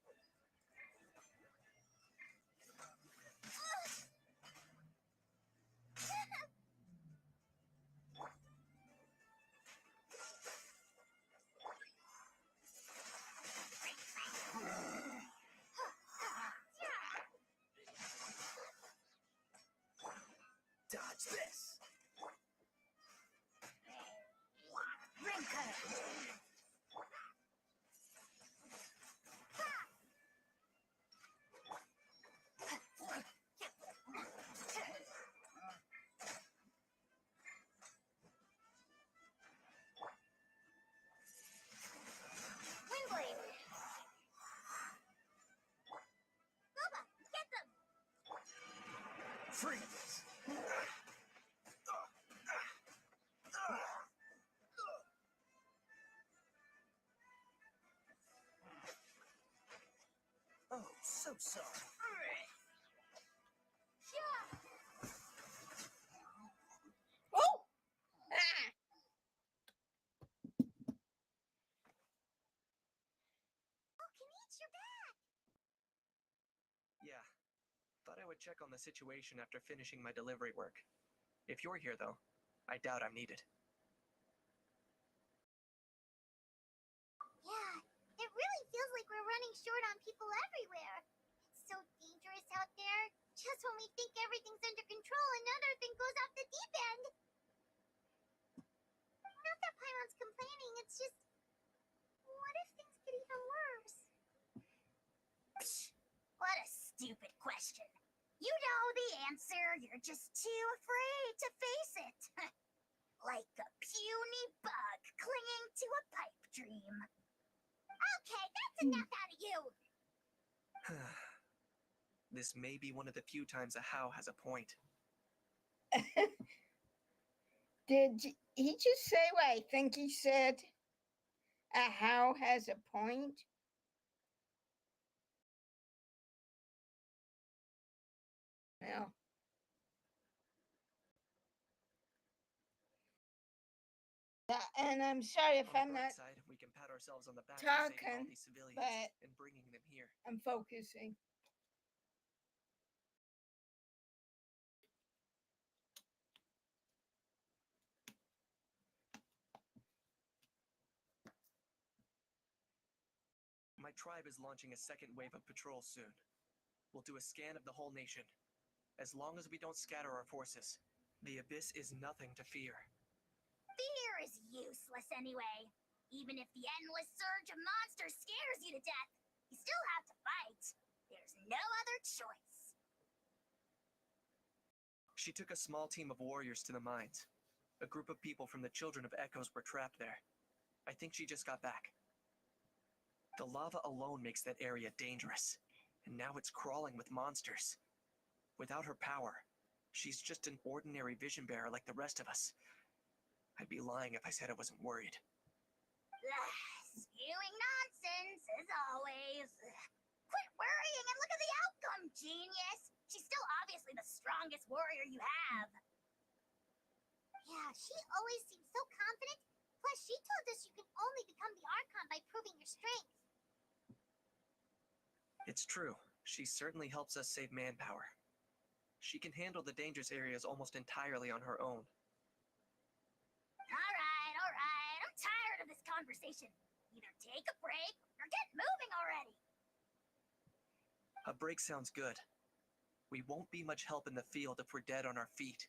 Dodge this. Ring cutter. Windblade. Booba, get them! Freeze! Oh, so sorry. Oh! Ah! Oh, Kenichi, you're back! Yeah. Thought I would check on the situation after finishing my delivery work. If you're here, though, I doubt I'm needed. Yeah, it really feels like we're running short on people everywhere. It's so dangerous out there. Just when we think everything's under control, another thing goes off the deep end. Not that Pyron's complaining, it's just... What if things get even worse? What a stupid question. You know the answer, you're just too afraid to face it. Like a puny bug clinging to a pipe dream. Okay, that's enough out of you! This may be one of the few times a How has a point. Did he just say what I think he said? A how has a point? Well, and I'm sorry if On the I'm bright not side, we can pat ourselves on the back for saving all talking, these civilians but and bringing them here. I'm focusing. My tribe is launching a second wave of patrols soon. We'll do a scan of the whole nation. As long as we don't scatter our forces, the Abyss is nothing to fear. Fear is useless anyway. Even if the endless surge of monsters scares you to death, you still have to fight. There's no other choice. She took a small team of warriors to the mines. A group of people from the Children of Echoes were trapped there. I think she just got back. The lava alone makes that area dangerous, and now it's crawling with monsters. Without her power, she's just an ordinary vision bearer like the rest of us. I'd be lying if I said I wasn't worried. Spewing nonsense, as always. Quit worrying and look at the outcome, genius! She's still obviously the strongest warrior you have. Yeah, she always seems so confident. Plus, she told us you can only become the Archon by proving your strength. It's true. She certainly helps us save manpower. She can handle the dangerous areas almost entirely on her own. All right. I'm tired of this conversation. Either take a break or get moving already. A break sounds good. We won't be much help in the field if we're dead on our feet.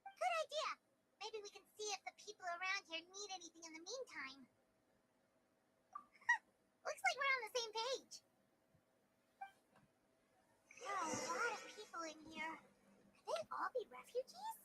Good idea. Maybe we can see if the people around here need anything in the meantime. Looks like we're on the same page. There are a lot of people in here. Could they all be refugees?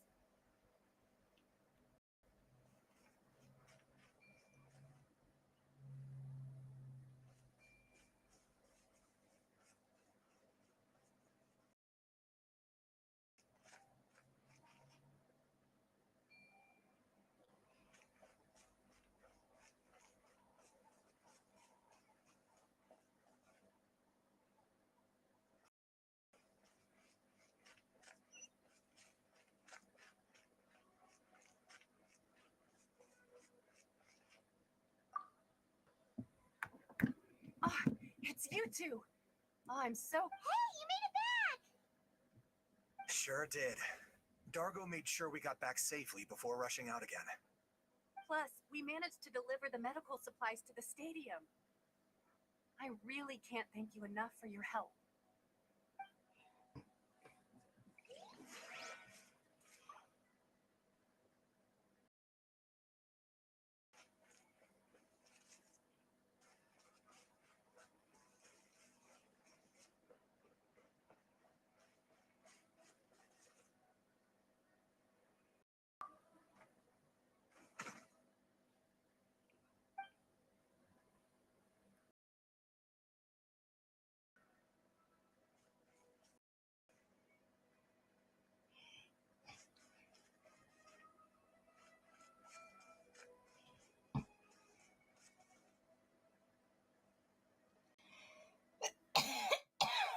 Oh, it's you two. Oh, I'm so... Hey, you made it back! Sure did. Dargo made sure we got back safely before rushing out again. Plus, we managed to deliver the medical supplies to the stadium. I really can't thank you enough for your help.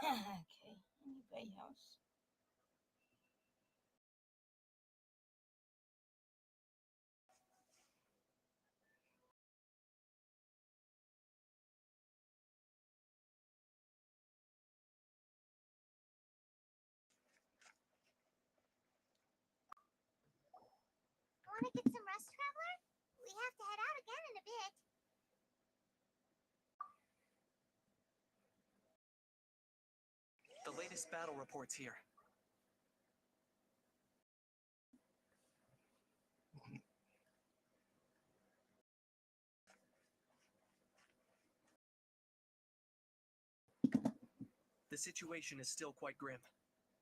Okay, anybody else? Want to get some rest, Traveler? We have to head out again in a bit. The latest battle reports here. The situation is still quite grim.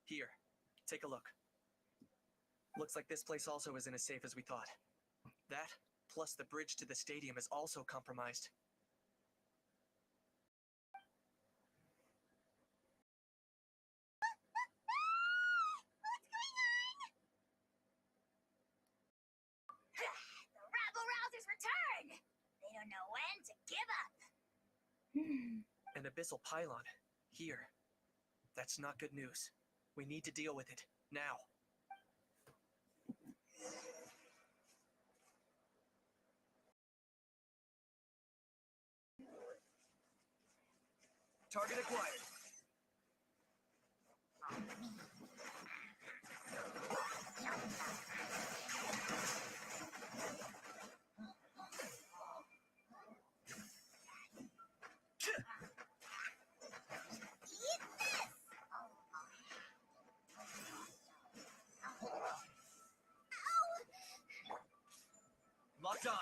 Here, take a look. Looks like this place also isn't as safe as we thought. That, plus the bridge to the stadium, is also compromised. The rabble-rousers return! They don't know when to give up. An abyssal pylon. Here. That's not good news. We need to deal with it. Now. Target acquired. Eat this! Locked on.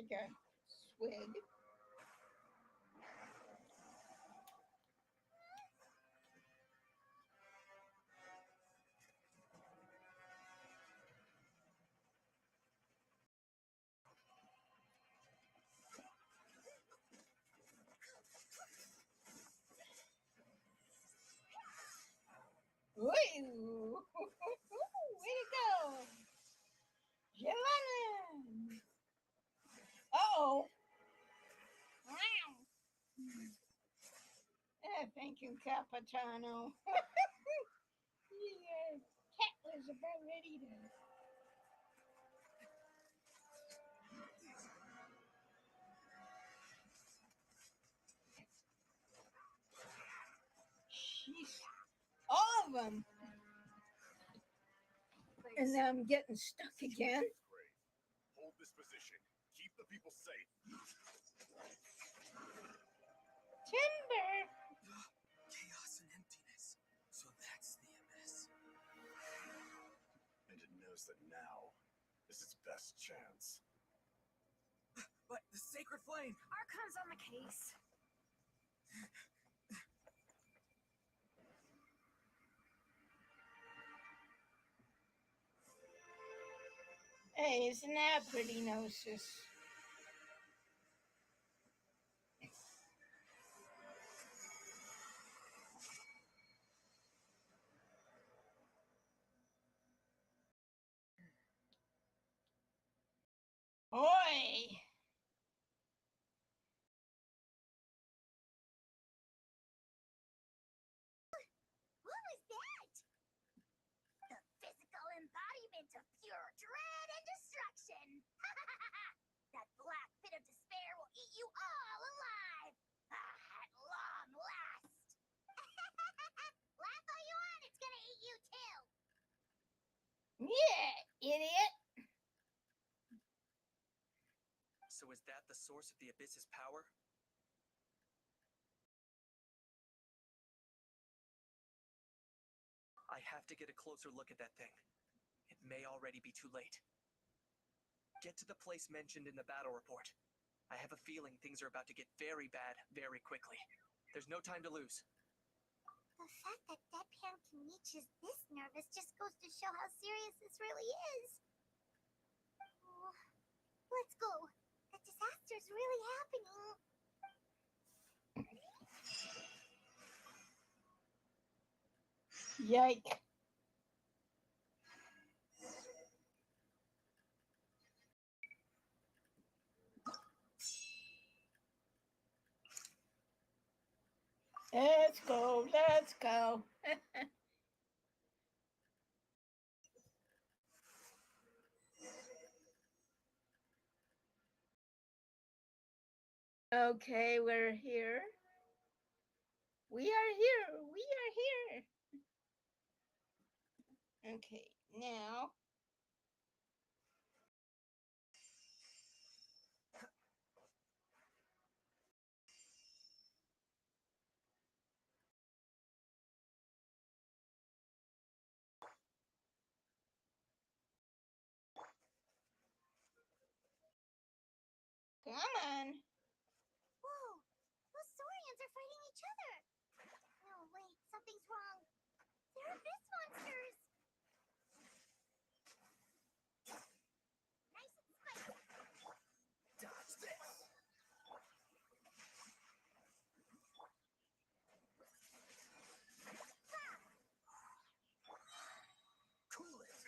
take a swig. Ooh, way to go, Giovanna. Uh-oh. Wow. Thank you, Capitano. Yeah, cat was about ready to. Jeez. All of them. And now I'm getting stuck again. Great. Hold this position. Keep the people safe. Timber. Chaos and emptiness. So that's the abyss. And it knows that now is its best chance. But the sacred flame! Archon's on the case. Hey, isn't that pretty, Gnosis? Oi! What was that? The physical embodiment of pure dread and destruction. That black pit of despair will eat you all alive. At long last. Laugh all you want, it's gonna eat you too. Yeah, idiot. So is that the source of the Abyss's power? I have to get a closer look at that thing. It may already be too late. Get to the place mentioned in the battle report. I have a feeling things are about to get very bad very quickly. There's no time to lose. The fact that Deadpan Kenichi is this nervous just goes to show how serious this really is. Oh, let's go. The disaster's really happening. Yike. Let's go, let's go. Okay, we're here. We are here. We are here. Okay, now. Come on. Whoa, those Saurians are fighting each other. No, wait, something's wrong. They're abyss monsters. Nice and spicy. Dodge this! Cool it!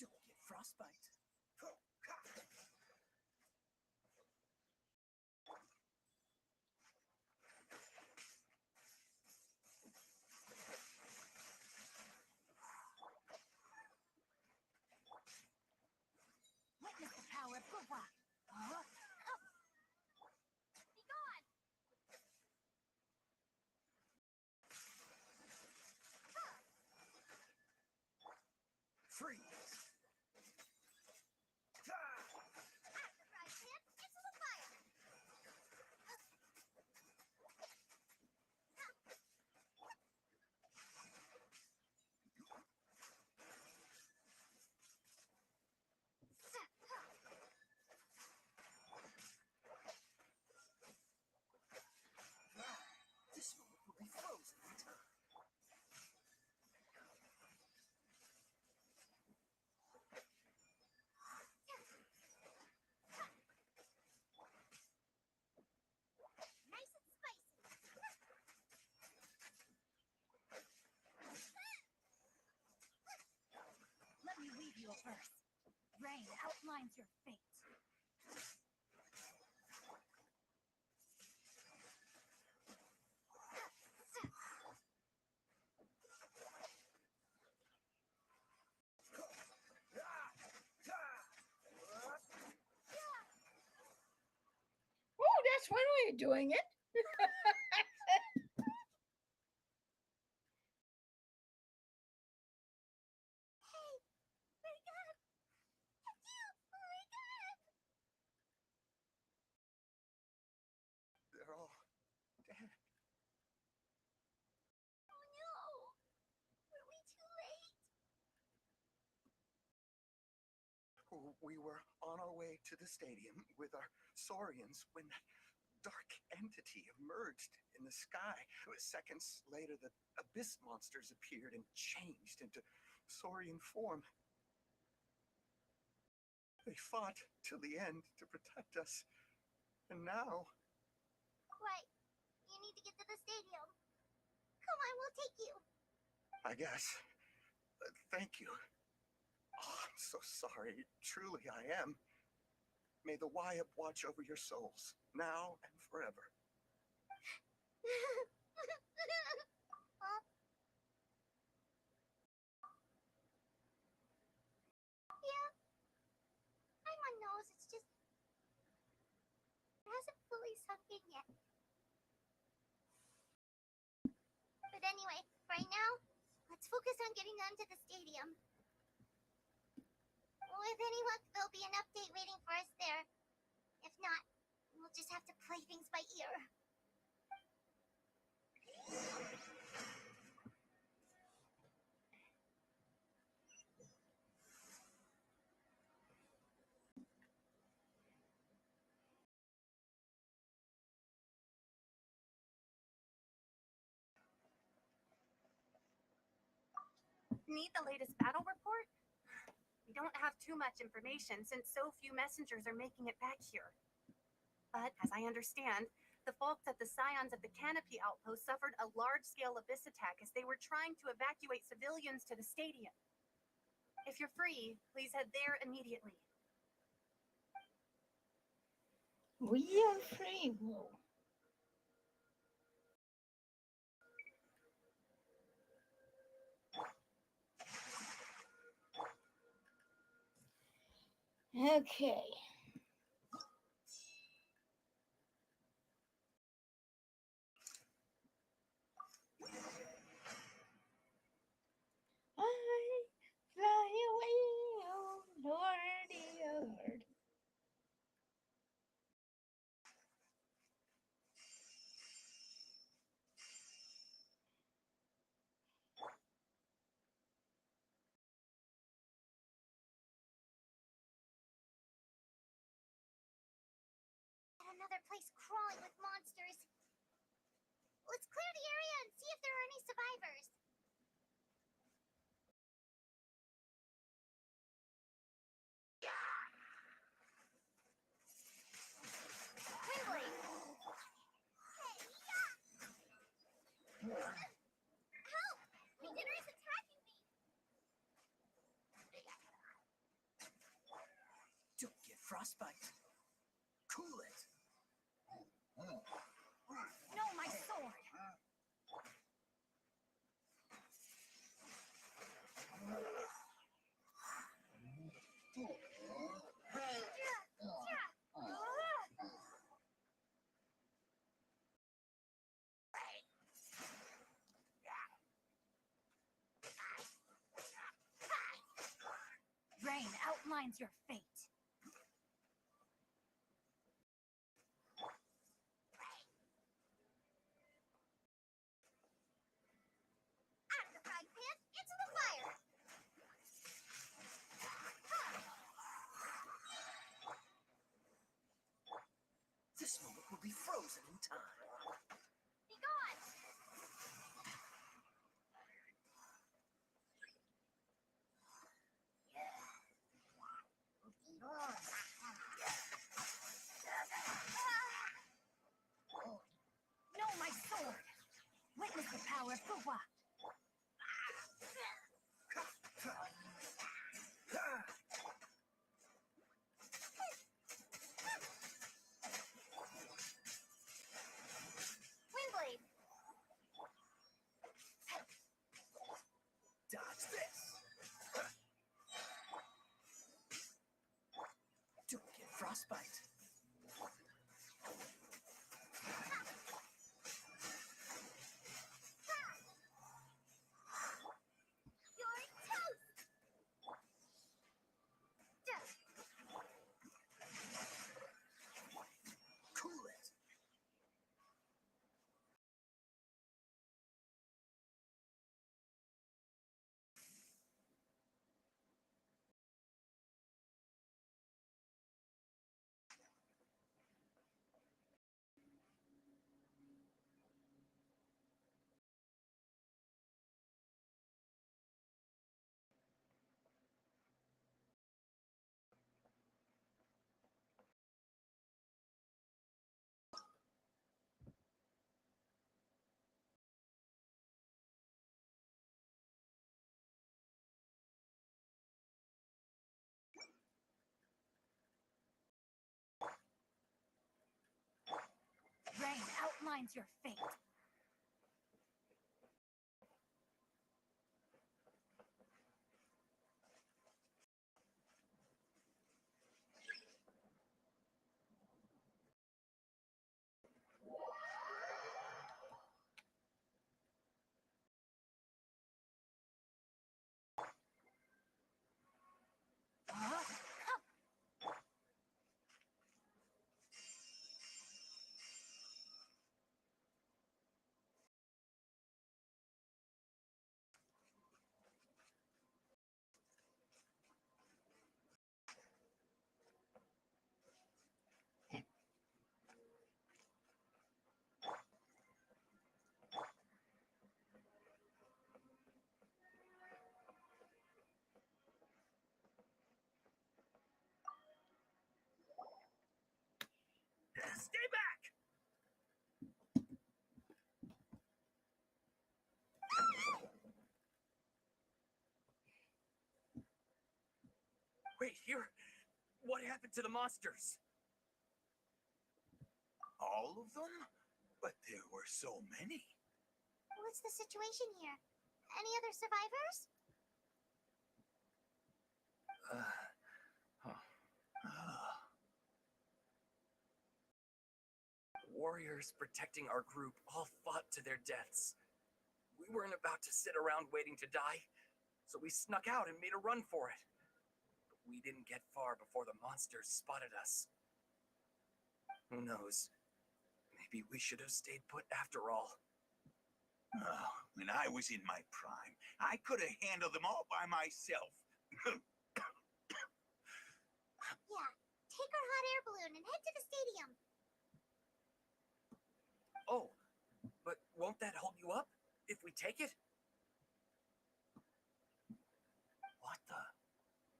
Don't get frostbite. Witness the power of Gova. Be gone. Freeze! After fries him into the fire. one way of doing it. Hey, wake up! Wake up! They're all dead. Oh no! Were we too late? We were on our way to the stadium with our saurians when that dark entity emerged in the sky. Seconds later, the abyss monsters appeared and changed into saurian form. They fought till the end to protect us. And now... Right. You need to get to the stadium. Come on, we'll take you. I guess. Thank you. Oh, I'm so sorry. Truly, I am. May the Wyap watch over your souls, now and forever. Huh? Yeah. I'm on nose. It's just... It hasn't fully sunk in yet. But anyway, right now, let's focus on getting onto the stadium. With any luck, there'll be an update waiting for us there. If not, we'll just have to play things by ear. Need the latest battle report? We don't have too much information since so few messengers are making it back here. But as I understand, the folks at the Scions of the Canopy outpost suffered a large-scale abyss attack as they were trying to evacuate civilians to the stadium. If you're free, please head there immediately. We are free will. Okay. I fly away, oh lordy, oh lord. At another place crawling with monsters. Let's clear the area and see if there are any survivors. Quigley! Help! My dinner is attacking me! Don't get frostbite. Cool it. No, my sword. Rain outlines your fate. Out of the frying pan, into the fire! This moment will be frozen in time. Be gone! No, my sword. Witness the power of Fuwa. Windblade! Dodge this. Don't get frostbite. defines your fate. Stay back! Wait, here. What happened to the monsters? All of them? But there were so many. What's the situation here? Any other survivors? Warriors protecting our group all fought to their deaths. We weren't about to sit around waiting to die, so we snuck out and made a run for it. But we didn't get far before the monsters spotted us. Who knows? Maybe we should have stayed put after all. Oh, when I was in my prime, I could have handled them all by myself. Yeah, take our hot air balloon and head to the stadium. Oh, but won't that hold you up if we take it? What the?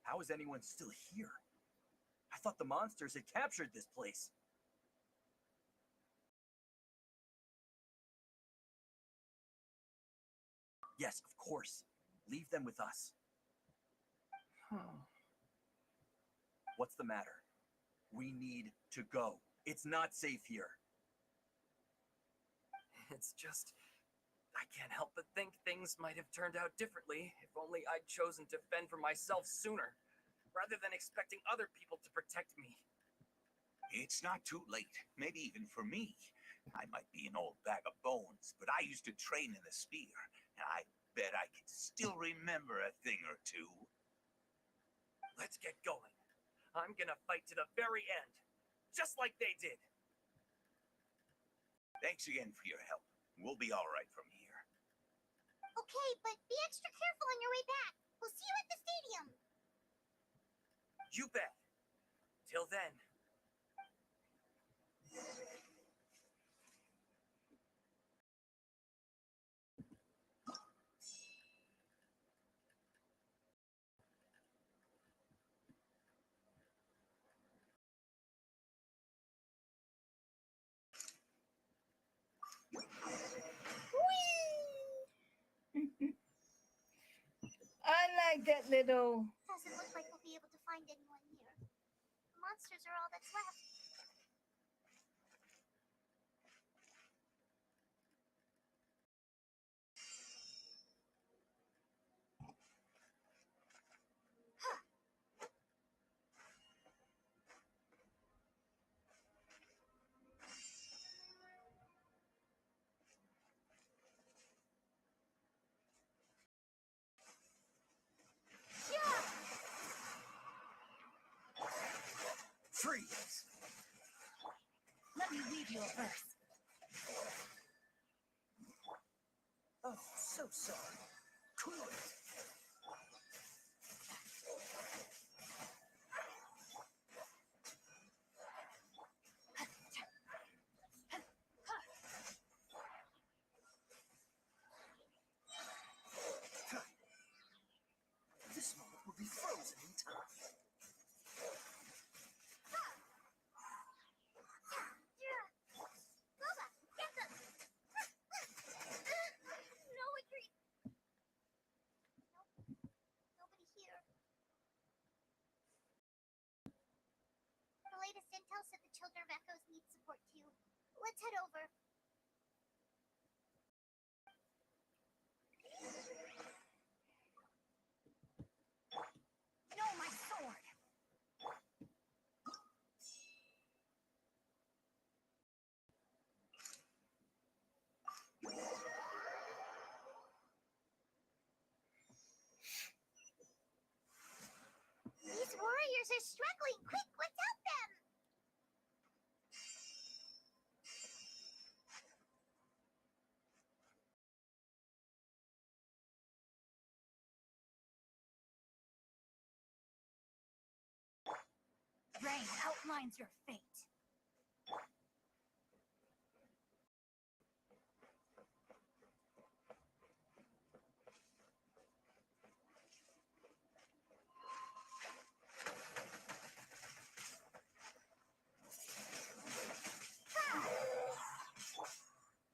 How is anyone still here? I thought the monsters had captured this place. Yes, of course. Leave them with us. What's the matter? We need to go. It's not safe here. It's just, I can't help but think things might have turned out differently if only I'd chosen to fend for myself sooner, rather than expecting other people to protect me. It's not too late, maybe even for me. I might be an old bag of bones, but I used to train in the spear, and I bet I can still remember a thing or two. Let's get going. I'm gonna fight to the very end, just like they did. Thanks again for your help. We'll be all right from here. Okay, but be extra careful on your way back. We'll see you at the stadium. You bet. Till then. I like that little. Doesn't look like we'll be able to find anyone here. The monsters are all that's left. Freeze! Let me leave you a verse. Oh, so sorry. Cool it. This moment will be frozen in time. Boba, get them! No retreat! Nope. Nobody here. The latest intel said the Children of Echoes need support too. Let's head over. They're struggling. Quick, let's help them. Rain outlines your fate.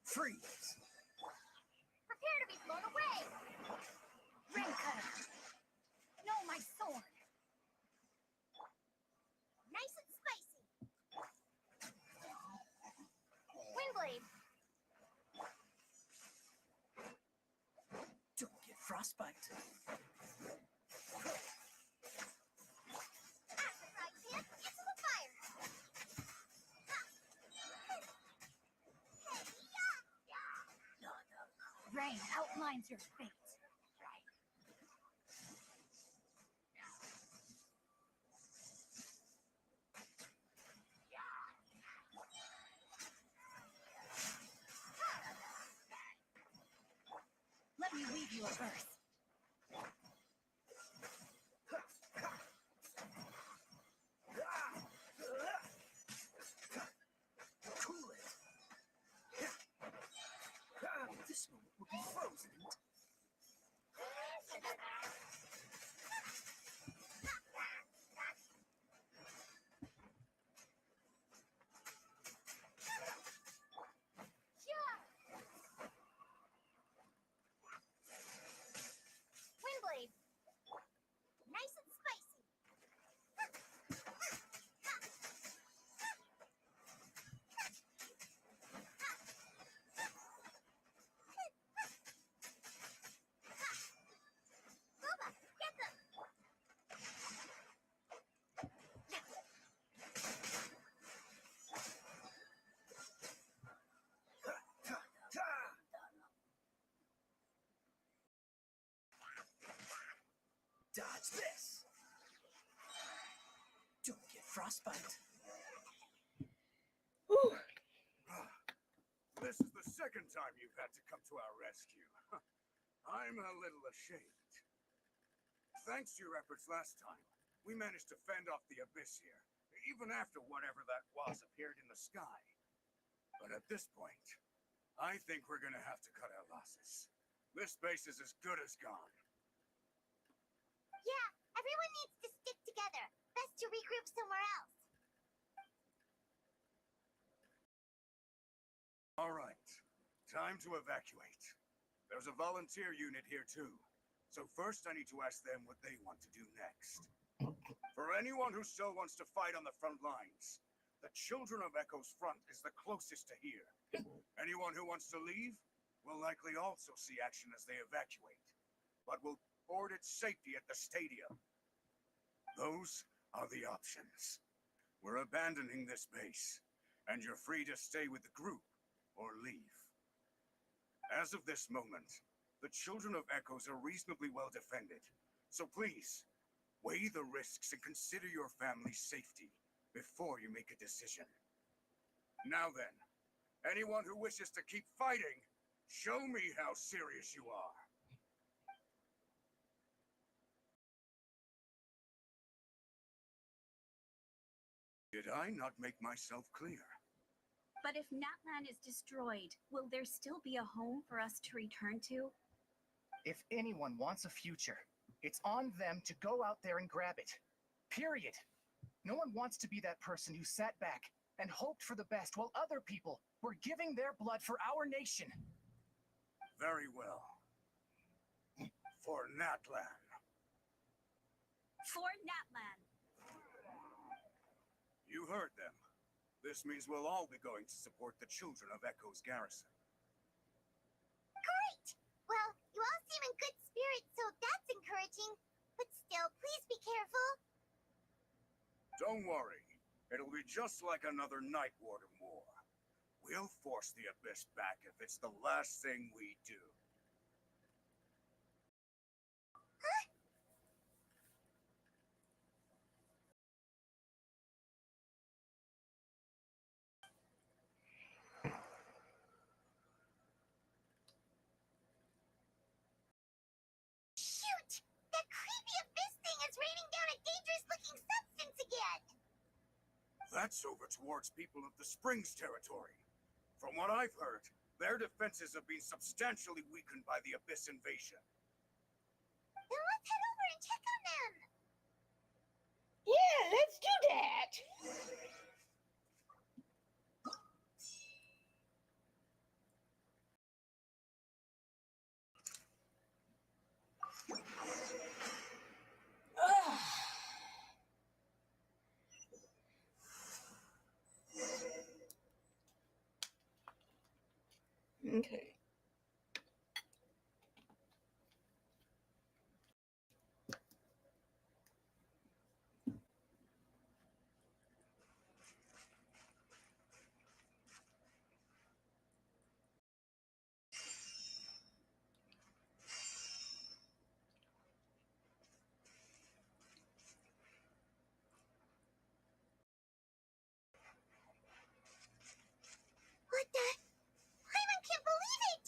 Freeze! Prepare to be blown away. Rain cutter. No, my sword. Nice and spicy. Windblade. Don't get frostbite. Acid fry pan into the fire. Rain outlines your fate. Let me weave you a verse. Cool it. This moment will be frozen. Windblade. Nice and spicy. Boba, get them. Dodge this. Don't get frostbite. Whew. This is the second time you've had to come to our rescue. I'm a little ashamed. Thanks to your efforts last time, we managed to fend off the abyss here, even after whatever that was appeared in the sky. But at this point, I think we're gonna have to cut our losses. This base is as good as gone. Yeah, everyone needs to stick together. Best to regroup somewhere else. All right, time to evacuate. There's a volunteer unit here too. So first I need to ask them what they want to do next. For anyone who still wants to fight on the front lines, the Children of Echo's front is the closest to here. Anyone who wants to leave will likely also see action as they evacuate, but will board its safety at the stadium. Those are the options. We're abandoning this base, and you're free to stay with the group or leave. As of this moment, the Children of Echoes are reasonably well defended, so please, weigh the risks and consider your family's safety before you make a decision. Now then, anyone who wishes to keep fighting, show me how serious you are. Did I not make myself clear? But if Natlan is destroyed, will there still be a home for us to return to? If anyone wants a future, it's on them to go out there and grab it. Period. No one wants to be that person who sat back and hoped for the best while other people were giving their blood for our nation. Very well. For Natlan. For Natlan. You heard them. This means we'll all be going to support the Children of Echo's garrison. Great! Well, you all seem in good spirits, so that's encouraging. But still, please be careful. Don't worry. It'll be just like another Night Warden war. We'll force the Abyss back if it's the last thing we do. raining down a dangerous-looking substance again. That's over towards people of the Springs territory. From what I've heard, their defenses have been substantially weakened by the Abyss invasion. Then let's head over and check on them. Yeah, let's do that. Okay. What the? Paimon can't believe it!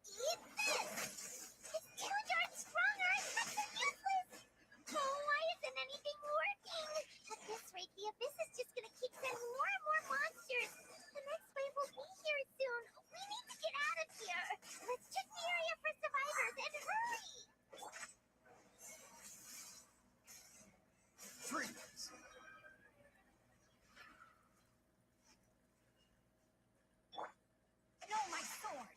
Eat this! It's 2 yards stronger and cuts are useless! Oh, why isn't anything working? At this rate, the Abyss is just gonna keep sending more and more monsters. The next wave will be here soon. We need to get out of here. Let's check the area for survivors and hurry! Freeze! No, my sword!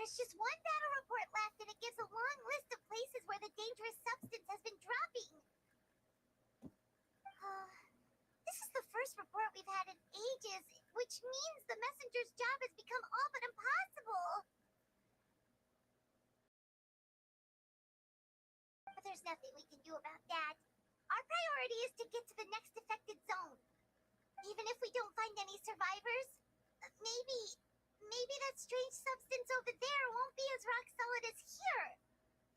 There's just one battle report left, and it gives a long list of places where the dangerous substance has been dropping. This is the first report we've had in ages, which means the messenger's job has become all but impossible. But there's nothing we can do about that. Our priority is to get to the next affected zone. Even if we don't find any survivors, maybe that strange substance over there won't be as rock solid as here.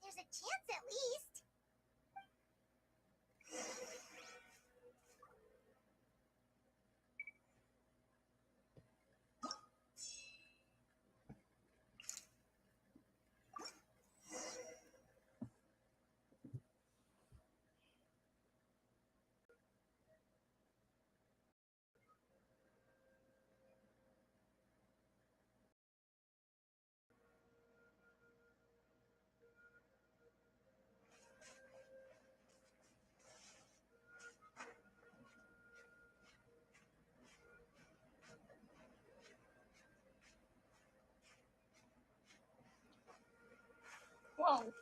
There's a chance at least. Whoa.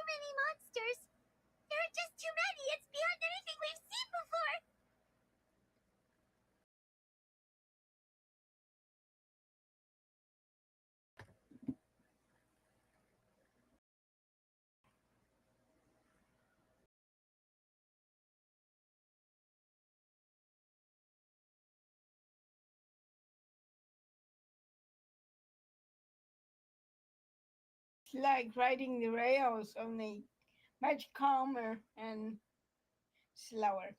many monsters. There are just too many. It's beyond anything we've seen before. It's like riding the rails, only much calmer and slower.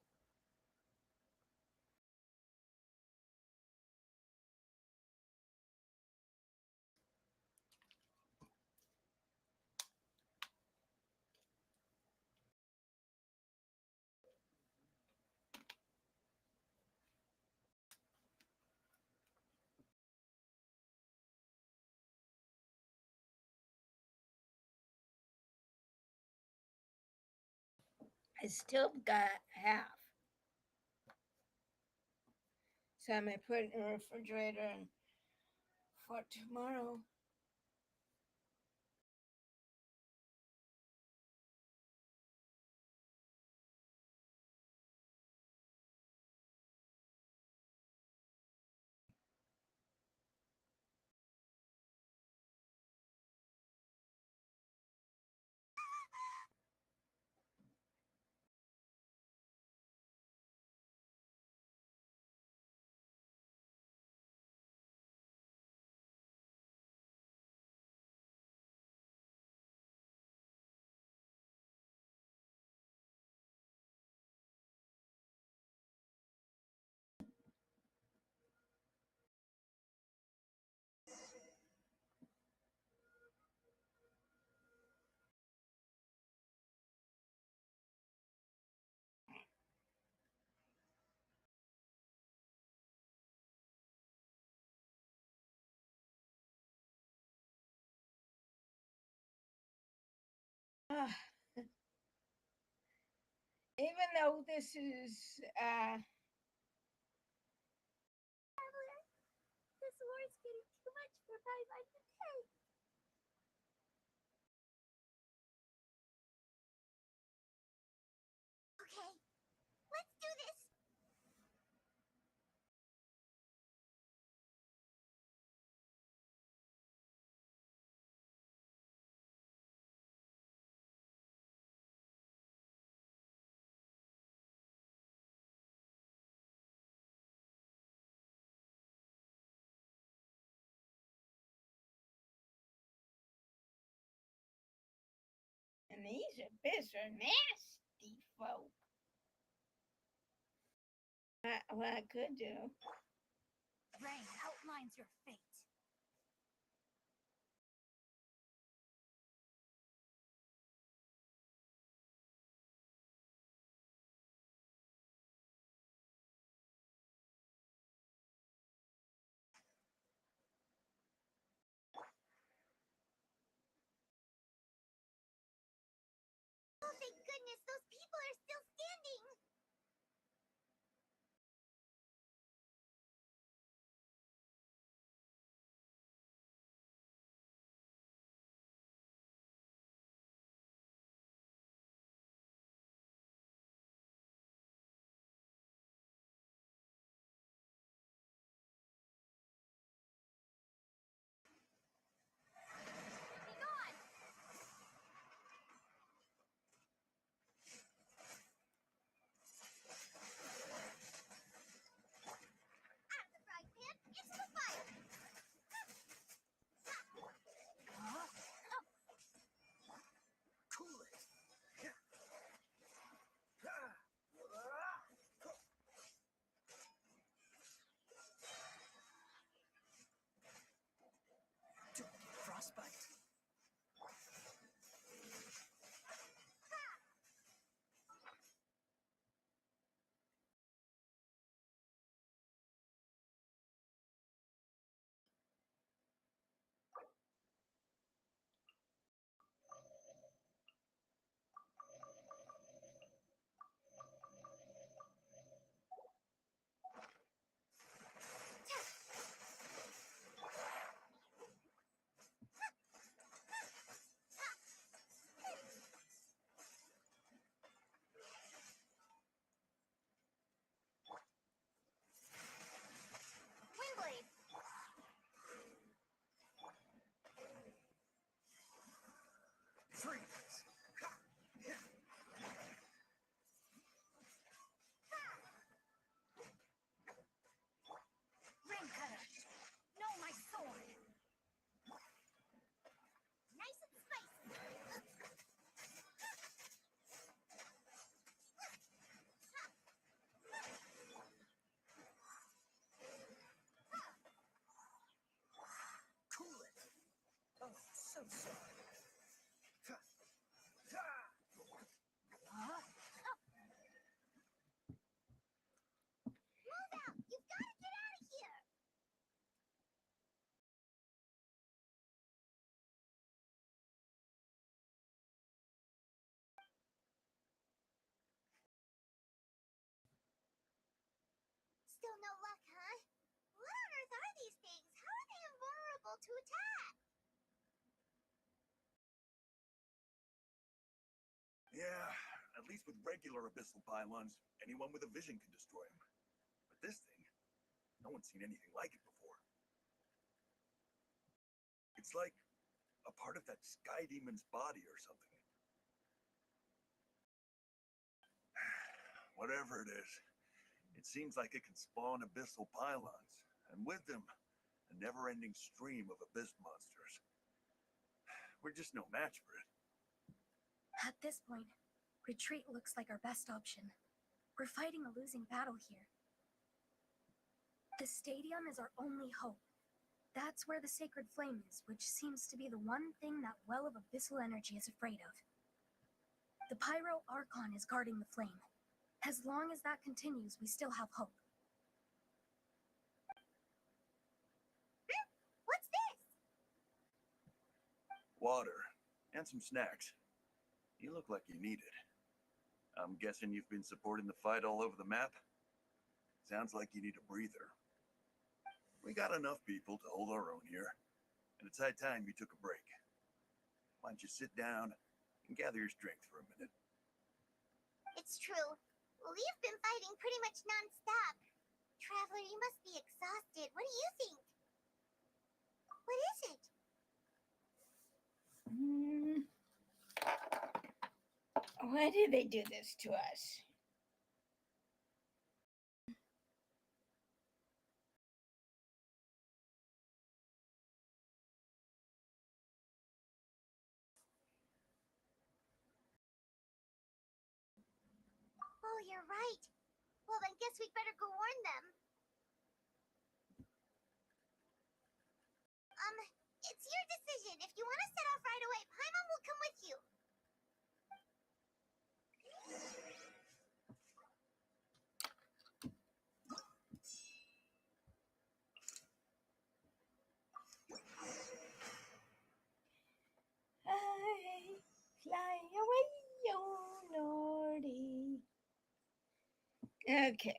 I still got half. So I may put it in the refrigerator and for tomorrow. Ah, even though this is Traveler, this war is getting too much for my mind to take. Okay, let's do this. and these abyss are nasty folk. What I could do. Rain outlines your fate. Oh, thank goodness, those people are still standing. outside. Move out! You've got to get out of here! Still no luck, huh? What on earth are these things? How are they invulnerable to attack? Yeah, at least with regular abyssal pylons, anyone with a vision can destroy them. But this thing, no one's seen anything like it before. It's like a part of that sky demon's body or something. Whatever it is, it seems like it can spawn abyssal pylons, and with them, a never-ending stream of abyss monsters. We're just no match for it. At this point, retreat looks like our best option. We're fighting a losing battle here. The stadium is our only hope. That's where the sacred flame is, which seems to be the one thing that well of abyssal energy is afraid of. The Pyro Archon is guarding the flame. As long as that continues, we still have hope. What's this? Water, and some snacks. You look like you need it. I'm guessing you've been supporting the fight all over the map? Sounds like you need a breather. We got enough people to hold our own here, and it's high time you took a break. Why don't you sit down and gather your strength for a minute? It's true. We've been fighting pretty much non-stop. Traveler, you must be exhausted. What do you think? What is it? Why do they do this to us? Oh, you're right. Well, then guess we'd better go warn them. It's your decision. If you want to set off right away, Paimon will come with you. Fly away, oh Lordy. Okay.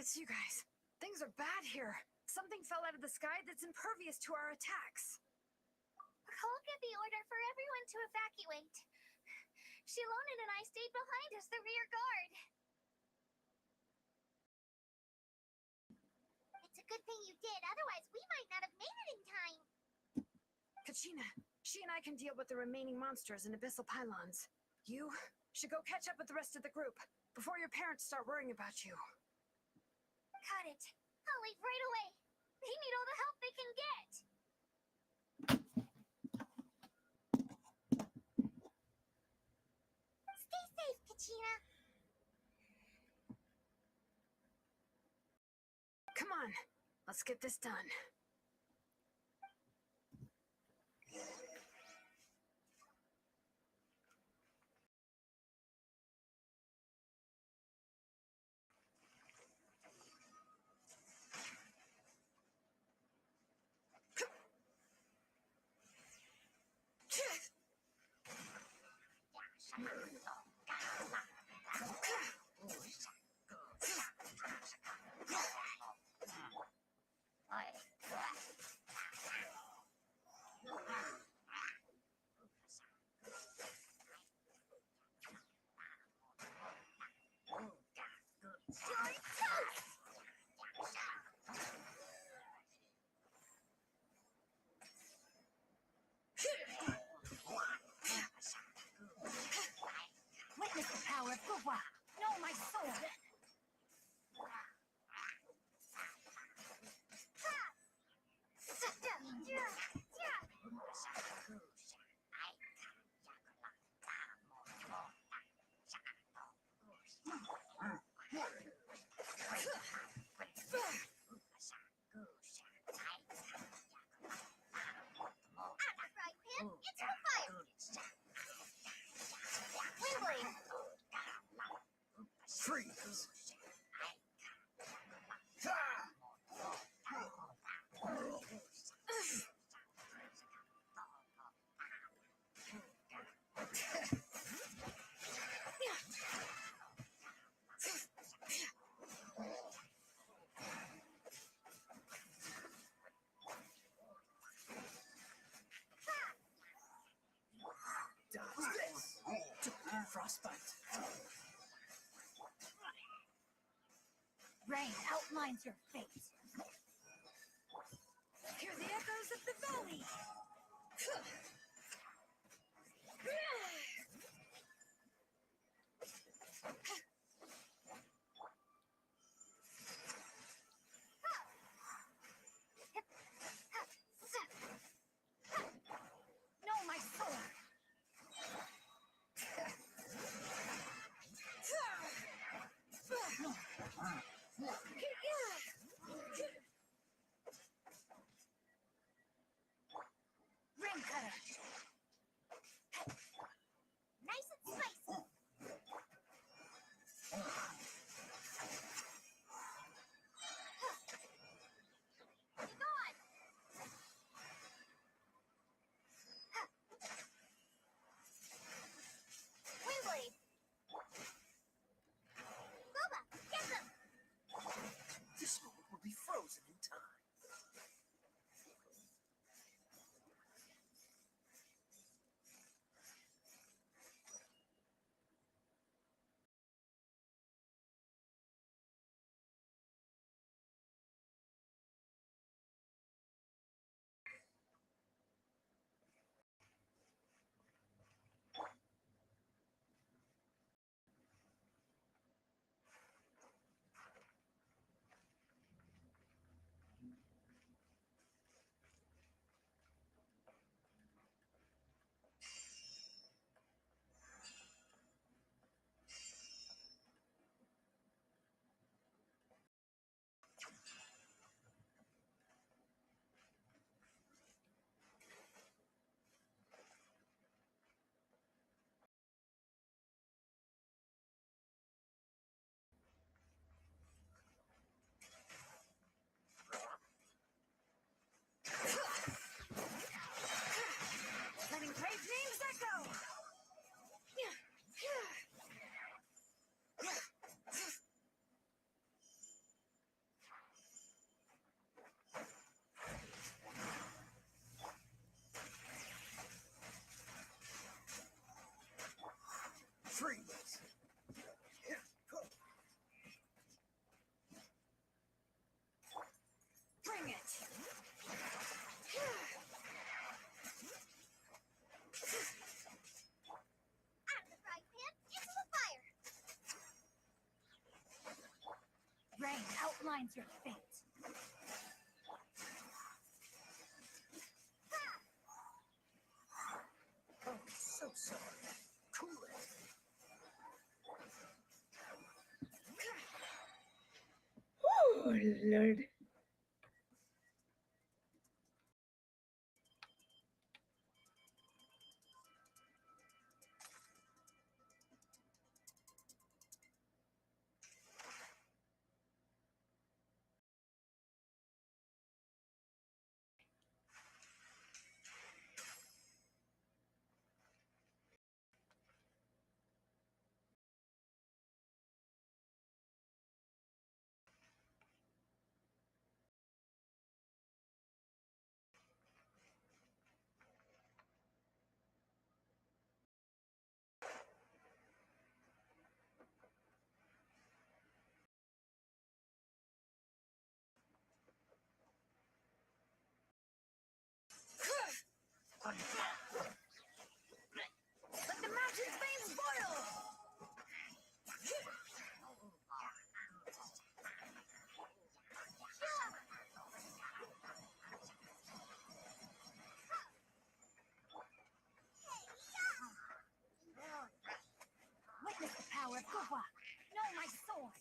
It's you guys. Things are bad here. Something fell out of the sky that's impervious to our attacks. I'll get the order for everyone to evacuate. Shilonen and I stayed behind as the rear guard. It's a good thing you did, otherwise we might not have made it in time. Kachina, she and I can deal with the remaining monsters and abyssal pylons. You should go catch up with the rest of the group before your parents start worrying about you. Got it. I'll leave right away. They need all the help they can get. Stay safe, Kachina. Come on, let's get this done. Witness the power of Guwa. Know my sword. Right, Pin? It's for fire. Windblade. Freeze! Dodge this! Frostbite! Rain outlines your face. Hear the echoes of the valley! Know my sword. Ring cutter. Nice and spicy. Gone. Windblade. Boba, get them. line's your fate. Oh, so sorry. Cool it. Oh, Lord. Let the mountain's veins boil! Witness the power of Gugwa. Know my sword.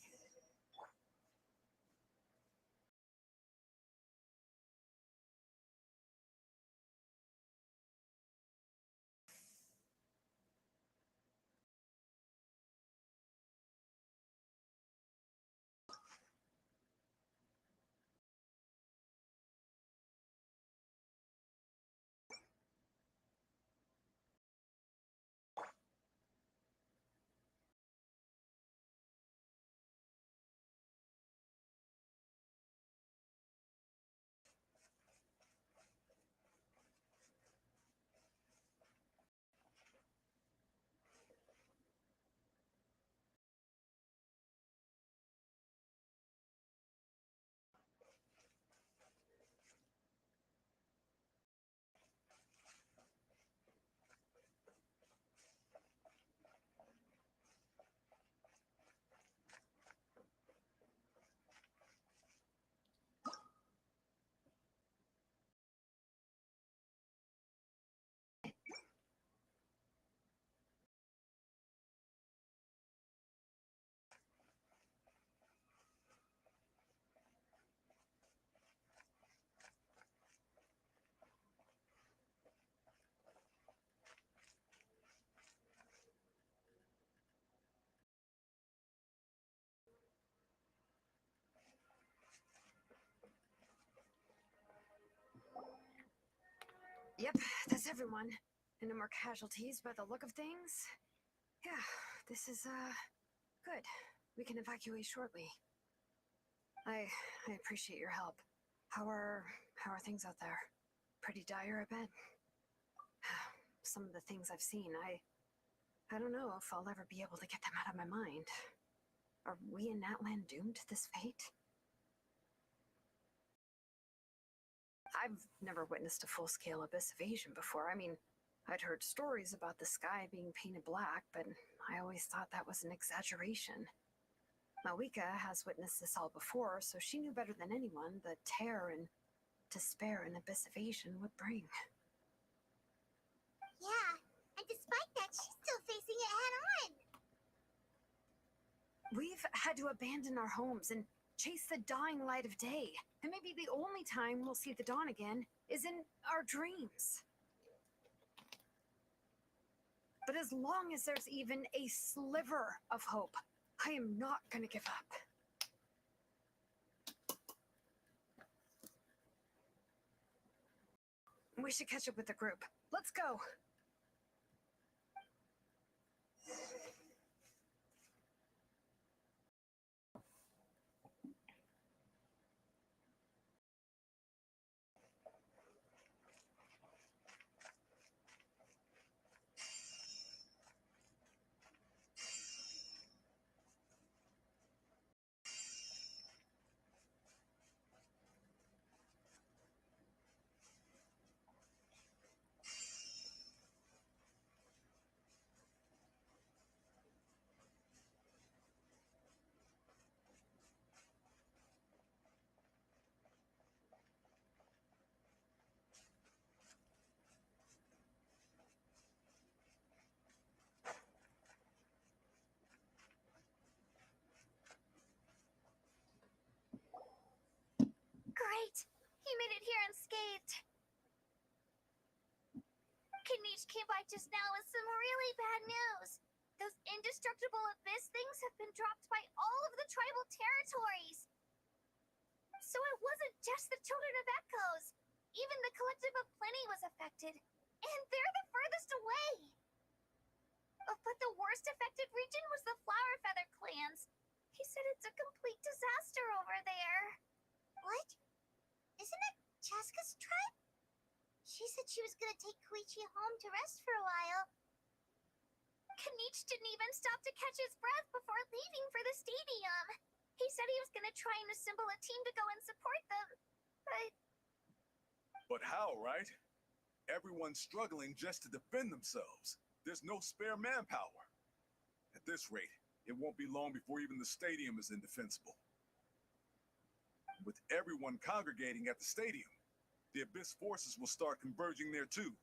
Yep, that's everyone. And no more casualties by the look of things. Yeah, this is, good. We can evacuate shortly. I appreciate your help. How are things out there? Pretty dire, I bet. Some of the things I've seen, I don't know if I'll ever be able to get them out of my mind. Are we in Natlan doomed to this fate? I've never witnessed a full-scale abyss evasion before. I mean, I'd heard stories about the sky being painted black, but I always thought that was an exaggeration. Malika has witnessed this all before, so she knew better than anyone the terror and despair an abyss evasion would bring. Yeah, and despite that, she's still facing it head on. We've had to abandon our homes and chase the dying light of day. And maybe the only time we'll see the dawn again is in our dreams. But as long as there's even a sliver of hope, I am not gonna give up. We should catch up with the group. Let's go! You made it here unscathed. Kanich came by just now with some really bad news. Those indestructible abyss things have been dropped by all of the tribal territories. So it wasn't just the Children of Echoes. Even the Collective of Plenty was affected. And they're the furthest away. But the worst affected region was the Flower Feather clans. He said it's a complete disaster over there. What? Isn't it Chaska's tribe? She said she was gonna take Koichi home to rest for a while. Kanich didn't even stop to catch his breath before leaving for the stadium. He said he was gonna try and assemble a team to go and support them, but... But how, right? Everyone's struggling just to defend themselves. There's no spare manpower. At this rate, it won't be long before even the stadium is indefensible. With everyone congregating at the stadium, the Abyss forces will start converging there too.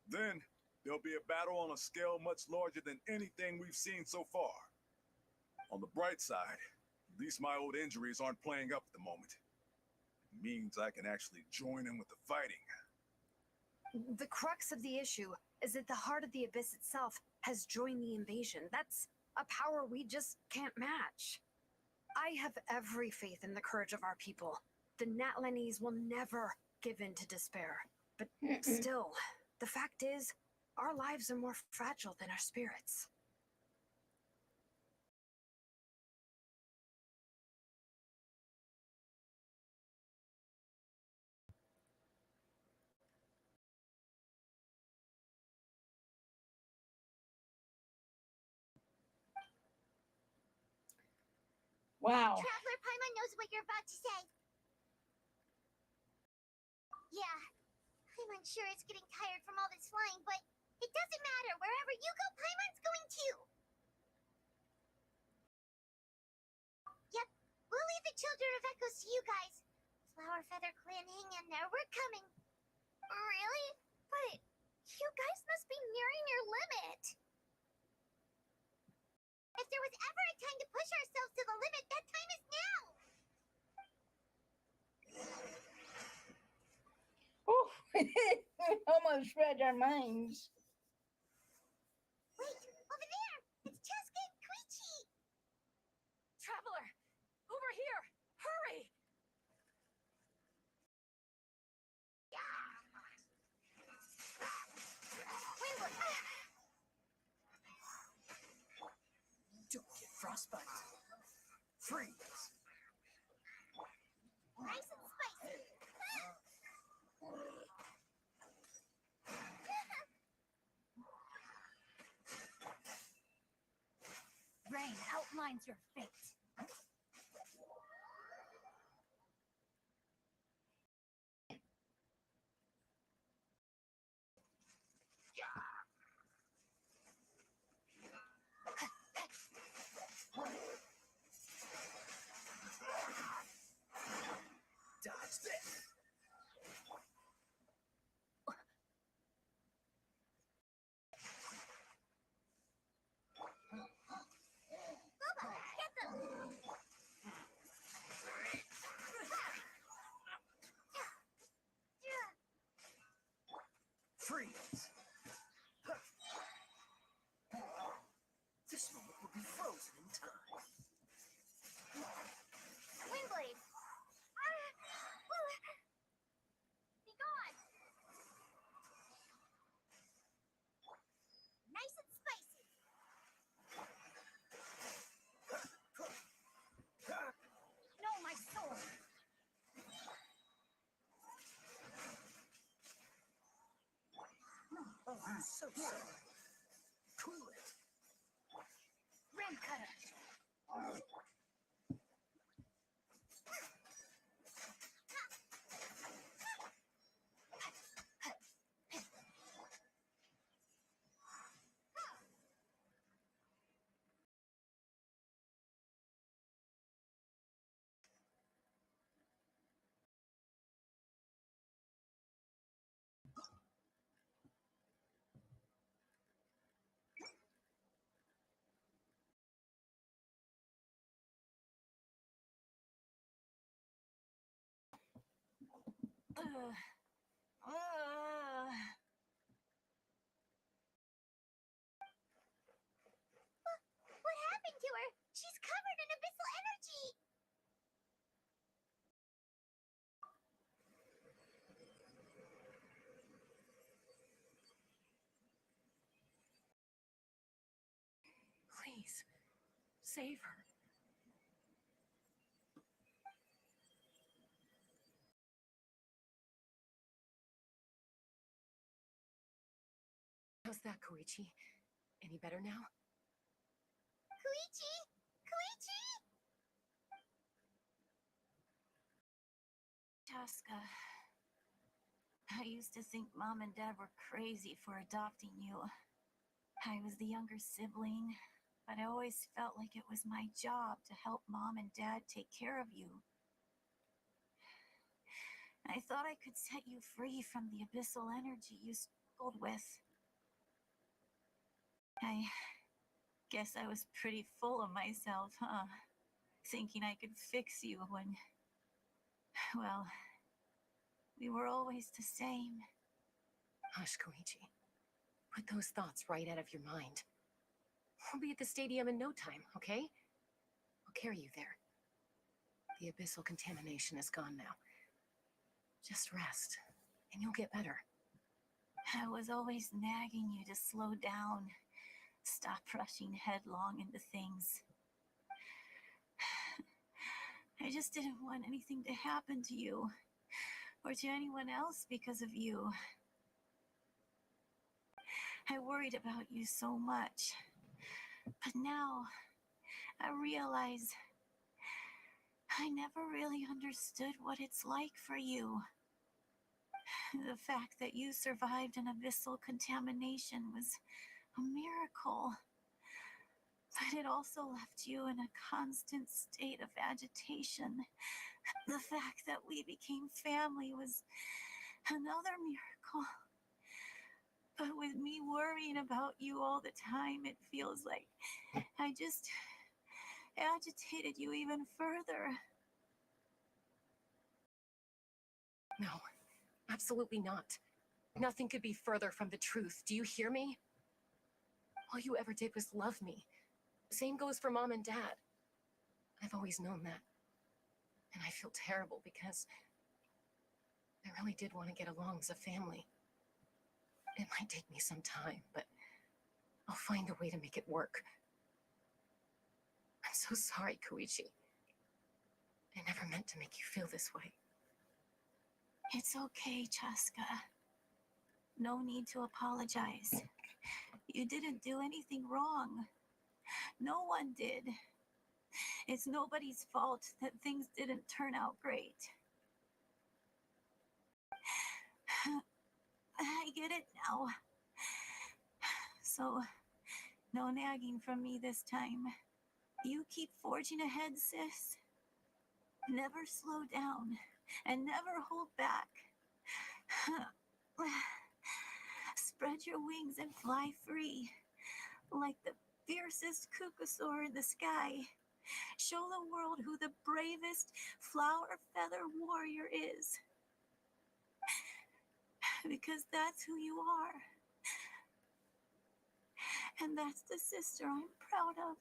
Then, there'll be a battle on a scale much larger than anything we've seen so far. On the bright side, at least my old injuries aren't playing up at the moment. It means I can actually join in with the fighting. The crux of the issue is that the heart of the Abyss itself has joined the invasion. That's a power we just can't match. I have every faith in the courage of our people. The Natlanese will never give in to despair. But still, the fact is, our lives are more fragile than our spirits. Wow. Traveler Paimon knows what you're about to say. Yeah, Paimon sure is getting tired from all this flying, but it doesn't matter. Wherever you go, Paimon's going too. Yep, we'll leave the Children of Echoes to you guys. Flower Feather Clan, hang in there. We're coming. Really? But you guys must be nearing your limit. If there was ever a time to push ourselves to the limit, that time is now. Oh, almost read our minds. Wait, over there! It's Chaska and Koichi! Traveler! Over here! Hurry! Don't get frostbite. Freeze. Nice and spicy. Rain outlines your fate. Dodge this. Boba, get them! Freeze. This moment will be frozen in time. Windblade! Be gone! Nice and spicy! No, my sword. Oh, I'm so sorry. Cool it. Rim cutter. What happened to her? She's covered in abyssal energy. Please, save her. How's that, Koichi? Any better now? Koichi! Koichi! Chaska, I used to think Mom and Dad were crazy for adopting you. I was the younger sibling, but I always felt like it was my job to help Mom and Dad take care of you. I thought I could set you free from the abyssal energy you struggled with. I guess I was pretty full of myself, huh? Thinking I could fix you when, well, we were always the same. Hush, Koichi. Put those thoughts right out of your mind. We'll be at the stadium in no time, okay? I'll carry you there. The abyssal contamination is gone now. Just rest, and you'll get better. I was always nagging you to slow down. Stop rushing headlong into things. I just didn't want anything to happen to you, or to anyone else because of you. I worried about you so much. But now, I realize I never really understood what it's like for you. The fact that you survived an abyssal contamination was a miracle. But it also left you in a constant state of agitation. The fact that we became family was another miracle. But with me worrying about you all the time, it feels like I just agitated you even further. No, absolutely not. Nothing could be further from the truth. Do you hear me? All you ever did was love me. Same goes for Mom and Dad. I've always known that. And I feel terrible because I really did want to get along as a family. It might take me some time, but I'll find a way to make it work. I'm so sorry, Koichi. I never meant to make you feel this way. It's okay, Chaska. No need to apologize. You didn't do anything wrong. No one did. It's nobody's fault that things didn't turn out great. I get it now. So, no nagging from me this time. You keep forging ahead, sis. Never slow down, and never hold back. Spread your wings and fly free, like the fiercest kukasaur in the sky. Show the world who the bravest flower feather warrior is. Because that's who you are. And that's the sister I'm proud of.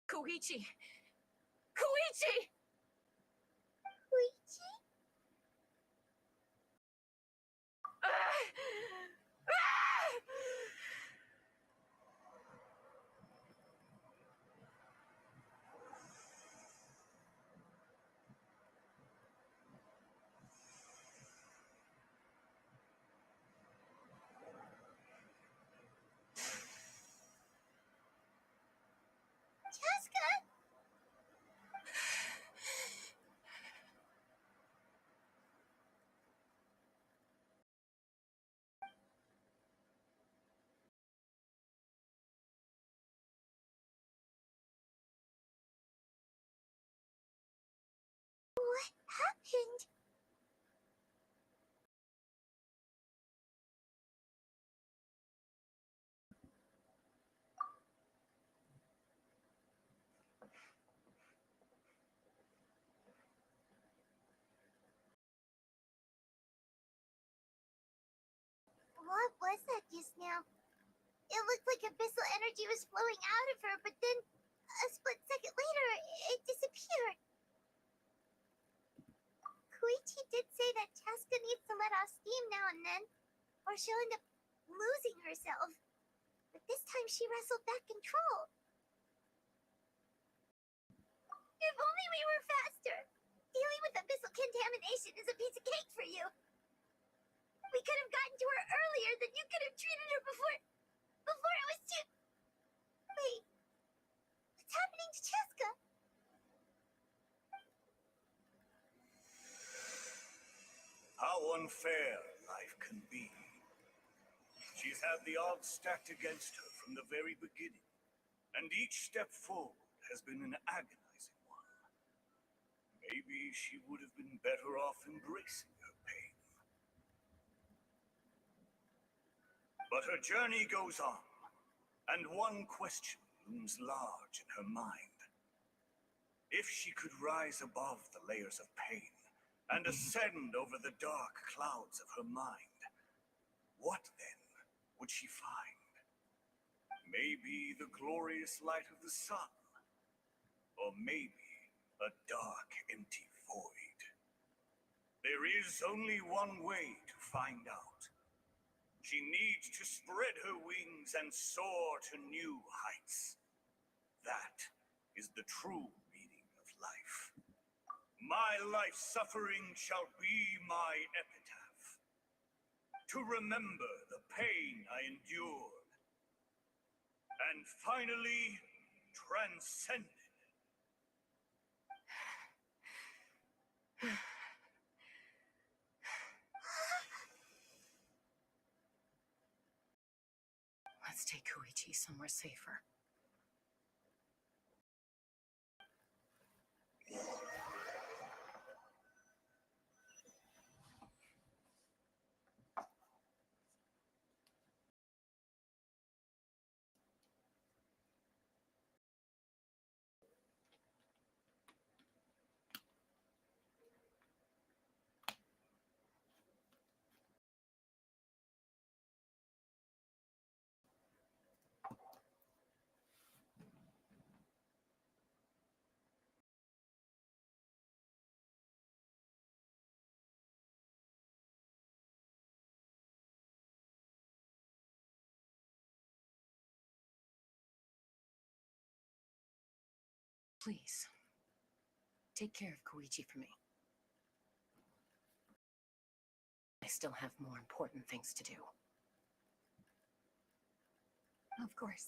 Koichi! Koichi! Koichi? And what was that just now? It looked like abyssal energy was flowing out of her, but then a split second later, it disappeared. Koichi did say that Chaska needs to let off steam now and then, or she'll end up losing herself. But this time she wrestled back control. If only we were faster! Dealing with abyssal contamination is a piece of cake for you. We could have gotten to her earlier, then you could have treated her before it was too... Wait. What's happening to Cheska? How unfair life can be. She's had the odds stacked against her from the very beginning, and each step forward has been an agonizing one. Maybe she would have been better off embracing her pain. But her journey goes on, and one question looms large in her mind. If she could rise above the layers of pain and ascend over the dark clouds of her mind, what then would she find? Maybe the glorious light of the sun, or maybe a dark, empty void. There is only one way to find out. She needs to spread her wings and soar to new heights. That is the true meaning of life. My life suffering shall be my epitaph. To remember the pain I endured, and finally transcended. Let's take Koichi somewhere safer. Please, take care of Koichi for me. I still have more important things to do. Of course.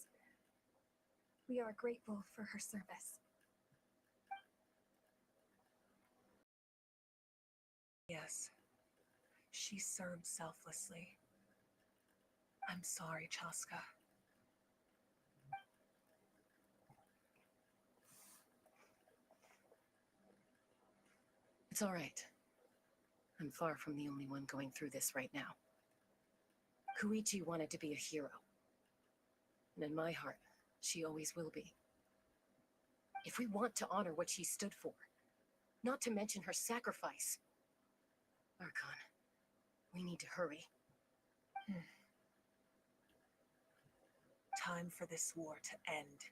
We are grateful for her service. Yes, she served selflessly. I'm sorry, Chaska. It's all right. I'm far from the only one going through this right now. Koichi wanted to be a hero. And in my heart, she always will be. If we want to honor what she stood for, not to mention her sacrifice, Archon, we need to hurry. Time for this war to end.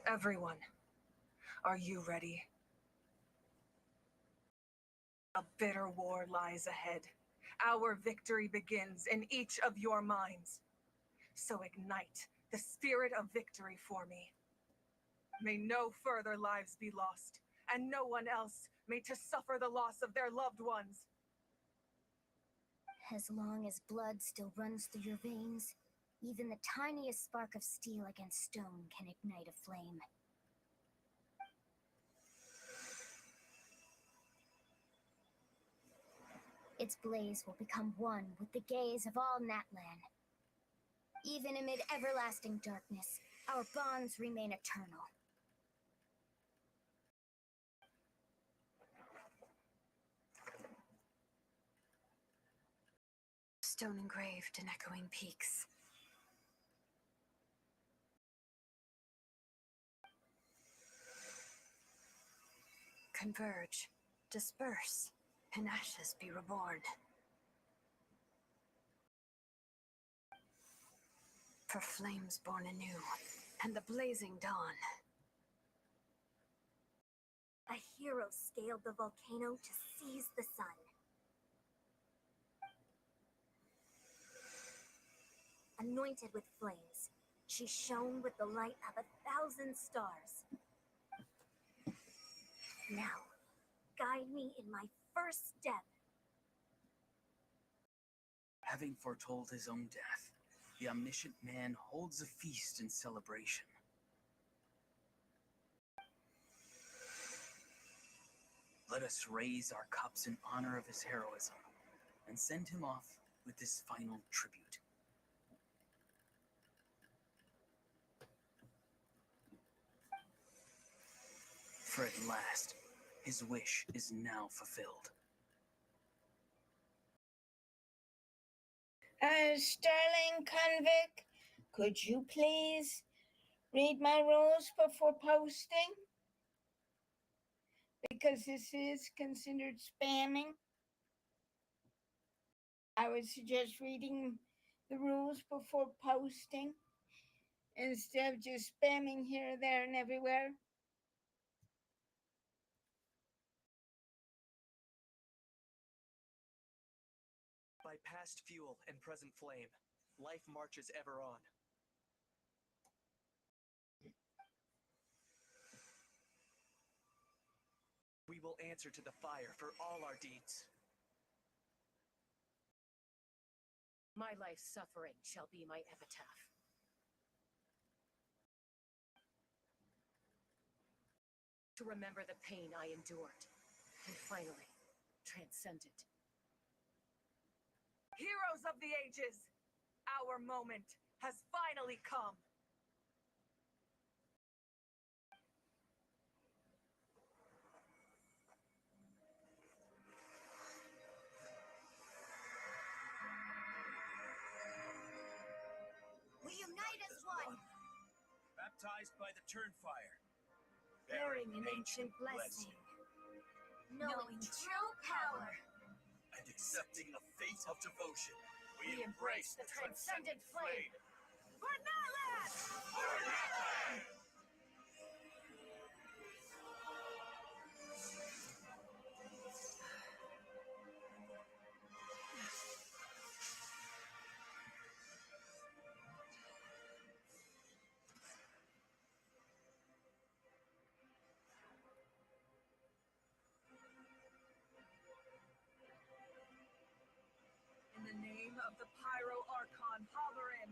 Everyone, are you ready? A bitter war lies ahead. Our victory begins in each of your minds. So ignite the spirit of victory for me. May no further lives be lost, and no one else may to suffer the loss of their loved ones. As long as blood still runs through your veins, even the tiniest spark of steel against stone can ignite a flame. Its blaze will become one with the gaze of all Natlan. Even amid everlasting darkness, our bonds remain eternal. Stone engraved in echoing peaks. Converge, disperse, and ashes be reborn. For flames born anew, and the blazing dawn. A hero scaled the volcano to seize the sun. Anointed with flames, she shone with the light of 1,000 stars. Now, guide me in my first step. Having foretold his own death, the omniscient man holds a feast in celebration. Let us raise our cups in honor of his heroism and send him off with this final tribute. For at last, his wish is now fulfilled. Sterling Convict, could you please read my rules before posting? Because this is considered spamming. I would suggest reading the rules before posting instead of just spamming here, there, and everywhere. By past fuel and present flame, life marches ever on. We will answer to the fire for all our deeds. My life's suffering shall be my epitaph. To remember the pain I endured, and finally transcend it. Heroes of the ages, our moment has finally come. We unite as one, Baptized by the Turnfire, Bearing an ancient blessing. Knowing true power. and accepting a fate of devotion, We embrace the transcendent flame. For Natlan! For Natlan! In the name of the Pyro Archon Hoverin,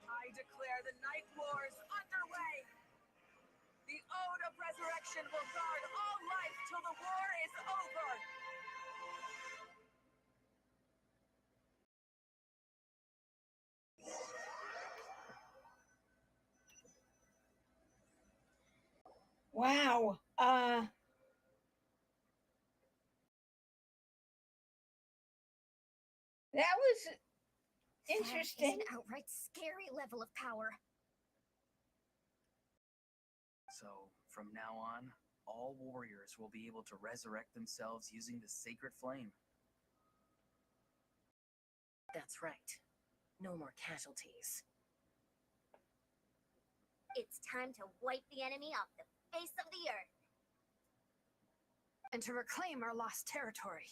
I declare the Night Wars underway. The Ode of Resurrection will guard all life till the war is over. Wow. That was That is interesting. an outright scary level of power. So, from now on, all warriors will be able to resurrect themselves using the sacred flame. That's right. No more casualties. It's time to wipe the enemy off the face of the earth. And to reclaim our lost territory.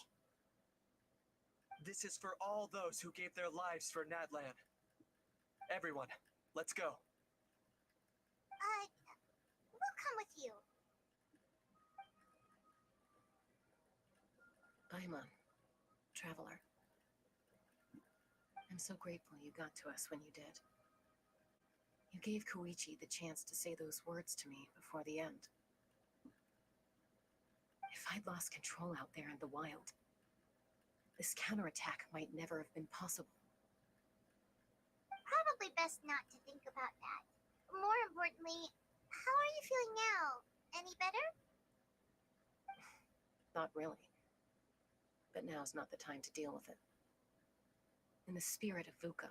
This is for all those who gave their lives for Natlan. Everyone, let's go. We'll come with you. Paimon, traveler. I'm so grateful you got to us when you did. You gave Koichi the chance to say those words to me before the end. If I'd lost control out there in the wild, this counterattack might never have been possible. Probably best not to think about that. More importantly, how are you feeling now? Any better? Not really. But now's not the time to deal with it. In the spirit of VUCA,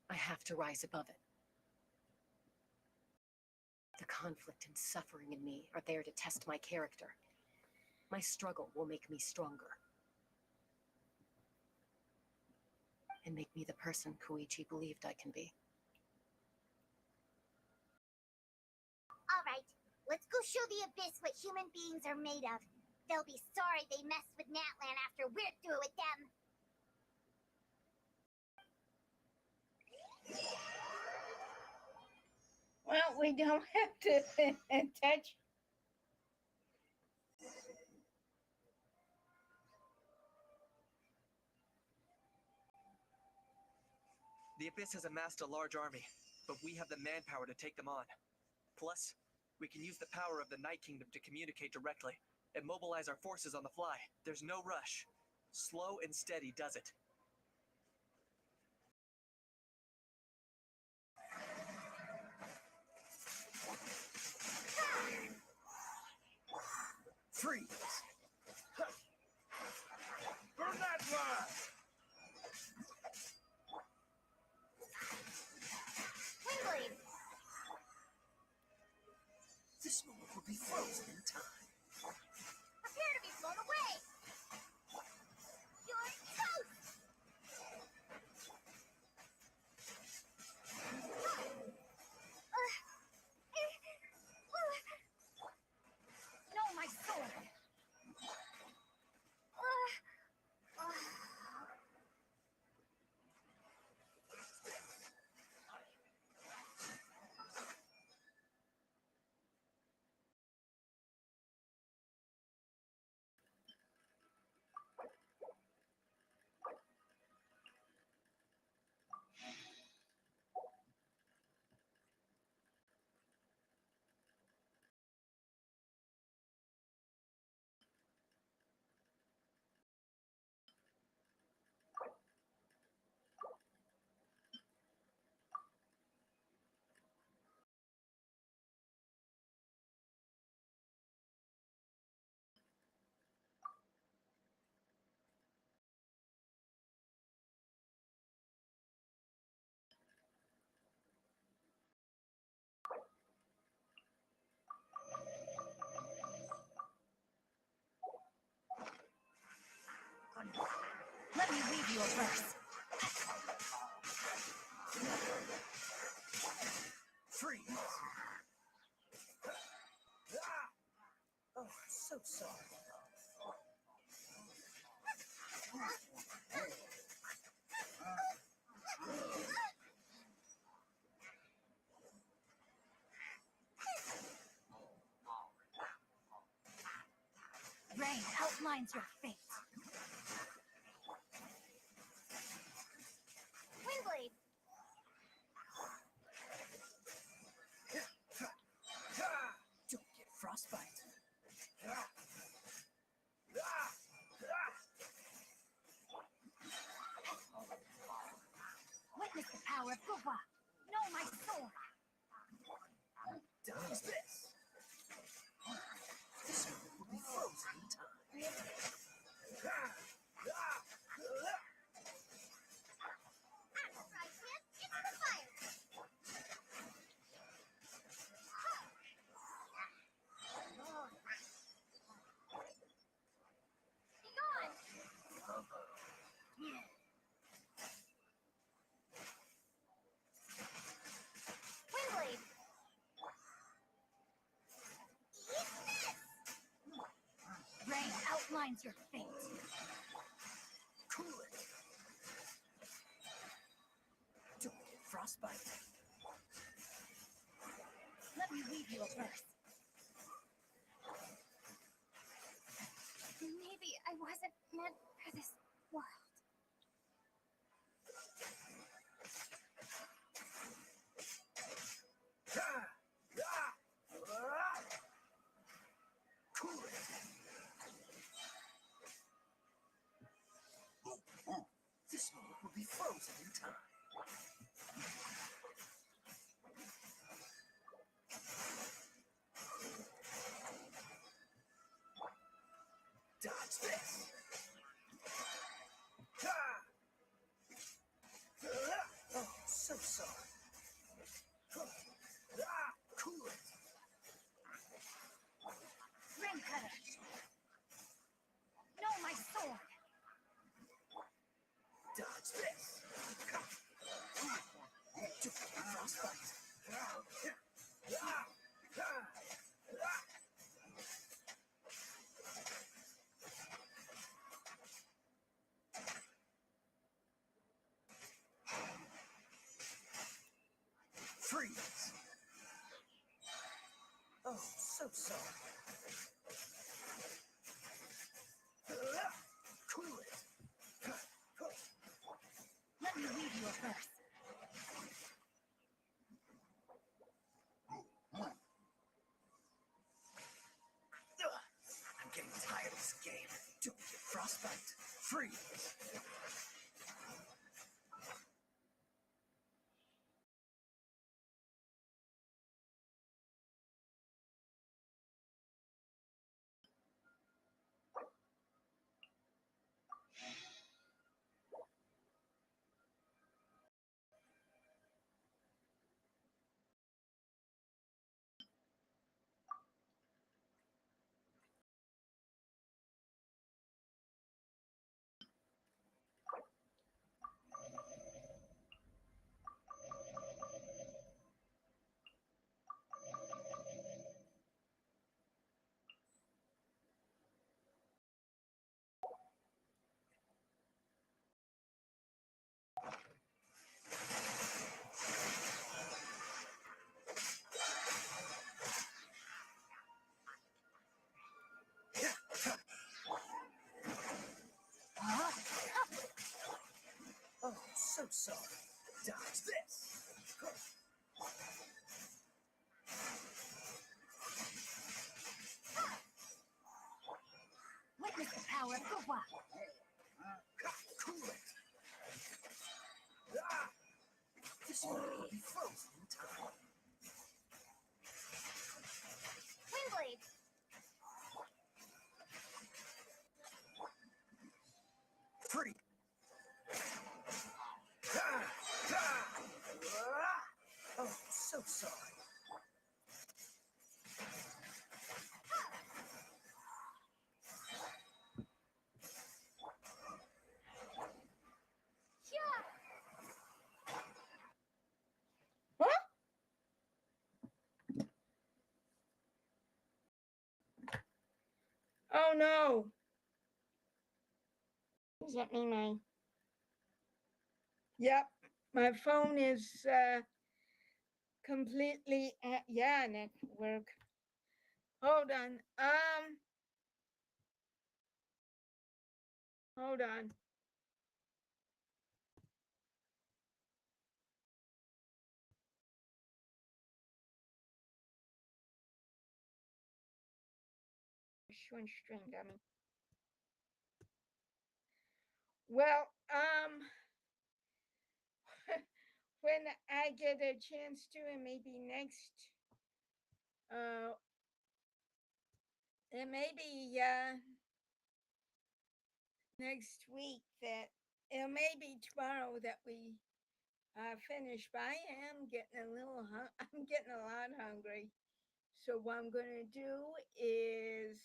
I have to rise above it. The conflict and suffering in me are there to test my character. My struggle will make me stronger. And make me the person Koichi believed I can be. Alright, let's go show the Abyss what human beings are made of. They'll be sorry they messed with Natlan after we're through with them. Well, we don't have to touch. The Abyss has amassed a large army, but we have the manpower to take them on. Plus, we can use the power of the Night Kingdom to communicate directly and mobilize our forces on the fly. There's no rush. Slow and steady does it. Freeze! Burn that line! Windblade! This moment will be frozen in time. Prepare to be blown away! You're toast! No, my sword! Let me weave you a verse. Freeze! Oh, so sorry. Rain outlines your fate. Windblade! Don't get frostbite. Witness the power of Guwa. Know my sword. Does this? This moment will be frozen in time. Right, Chip, into the fire! defines your fate. Cool it. Don't get frostbite. Let me read you a verse. Maybe I wasn't meant for this world. Cool it. This moment will be frozen in time. Dodge this. Oh, so sorry. Cool it. Ring cutter. No, my sword. Dodge this. Frostbite. Freeze. Oh, so sorry. Cool it. Let me read you a verse. I'm getting tired of this game. Don't get frostbite. Freeze. Oh, so sorry. Dodge this. Witness the power of the wild. Cool it. This one will be frozen in time. Windblade. Free. Oh, so sorry. Huh? Oh no. Does that mean Yep, my phone is completely network. Hold on. Hold on. Showing string dummy. Well, when I get a chance to, and maybe next week that it may be tomorrow that we finish. But I am getting I'm getting a lot hungry. So what I'm gonna do is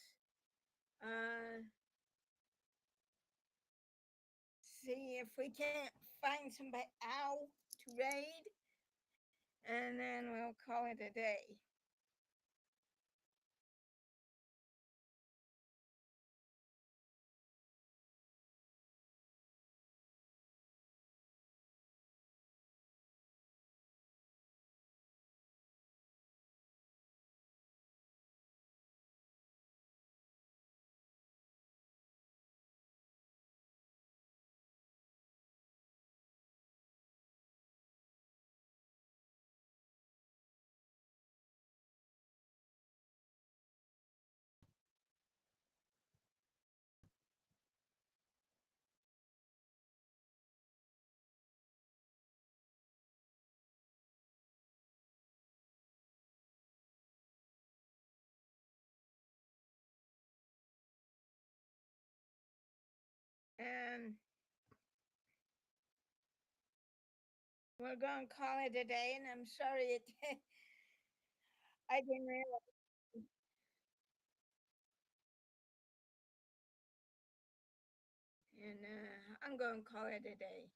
see if we can't find somebody out to raid, and then we'll call it a day. we're gonna call it a day, and I'm sorry it. I didn't realize. And I'm gonna call it a day.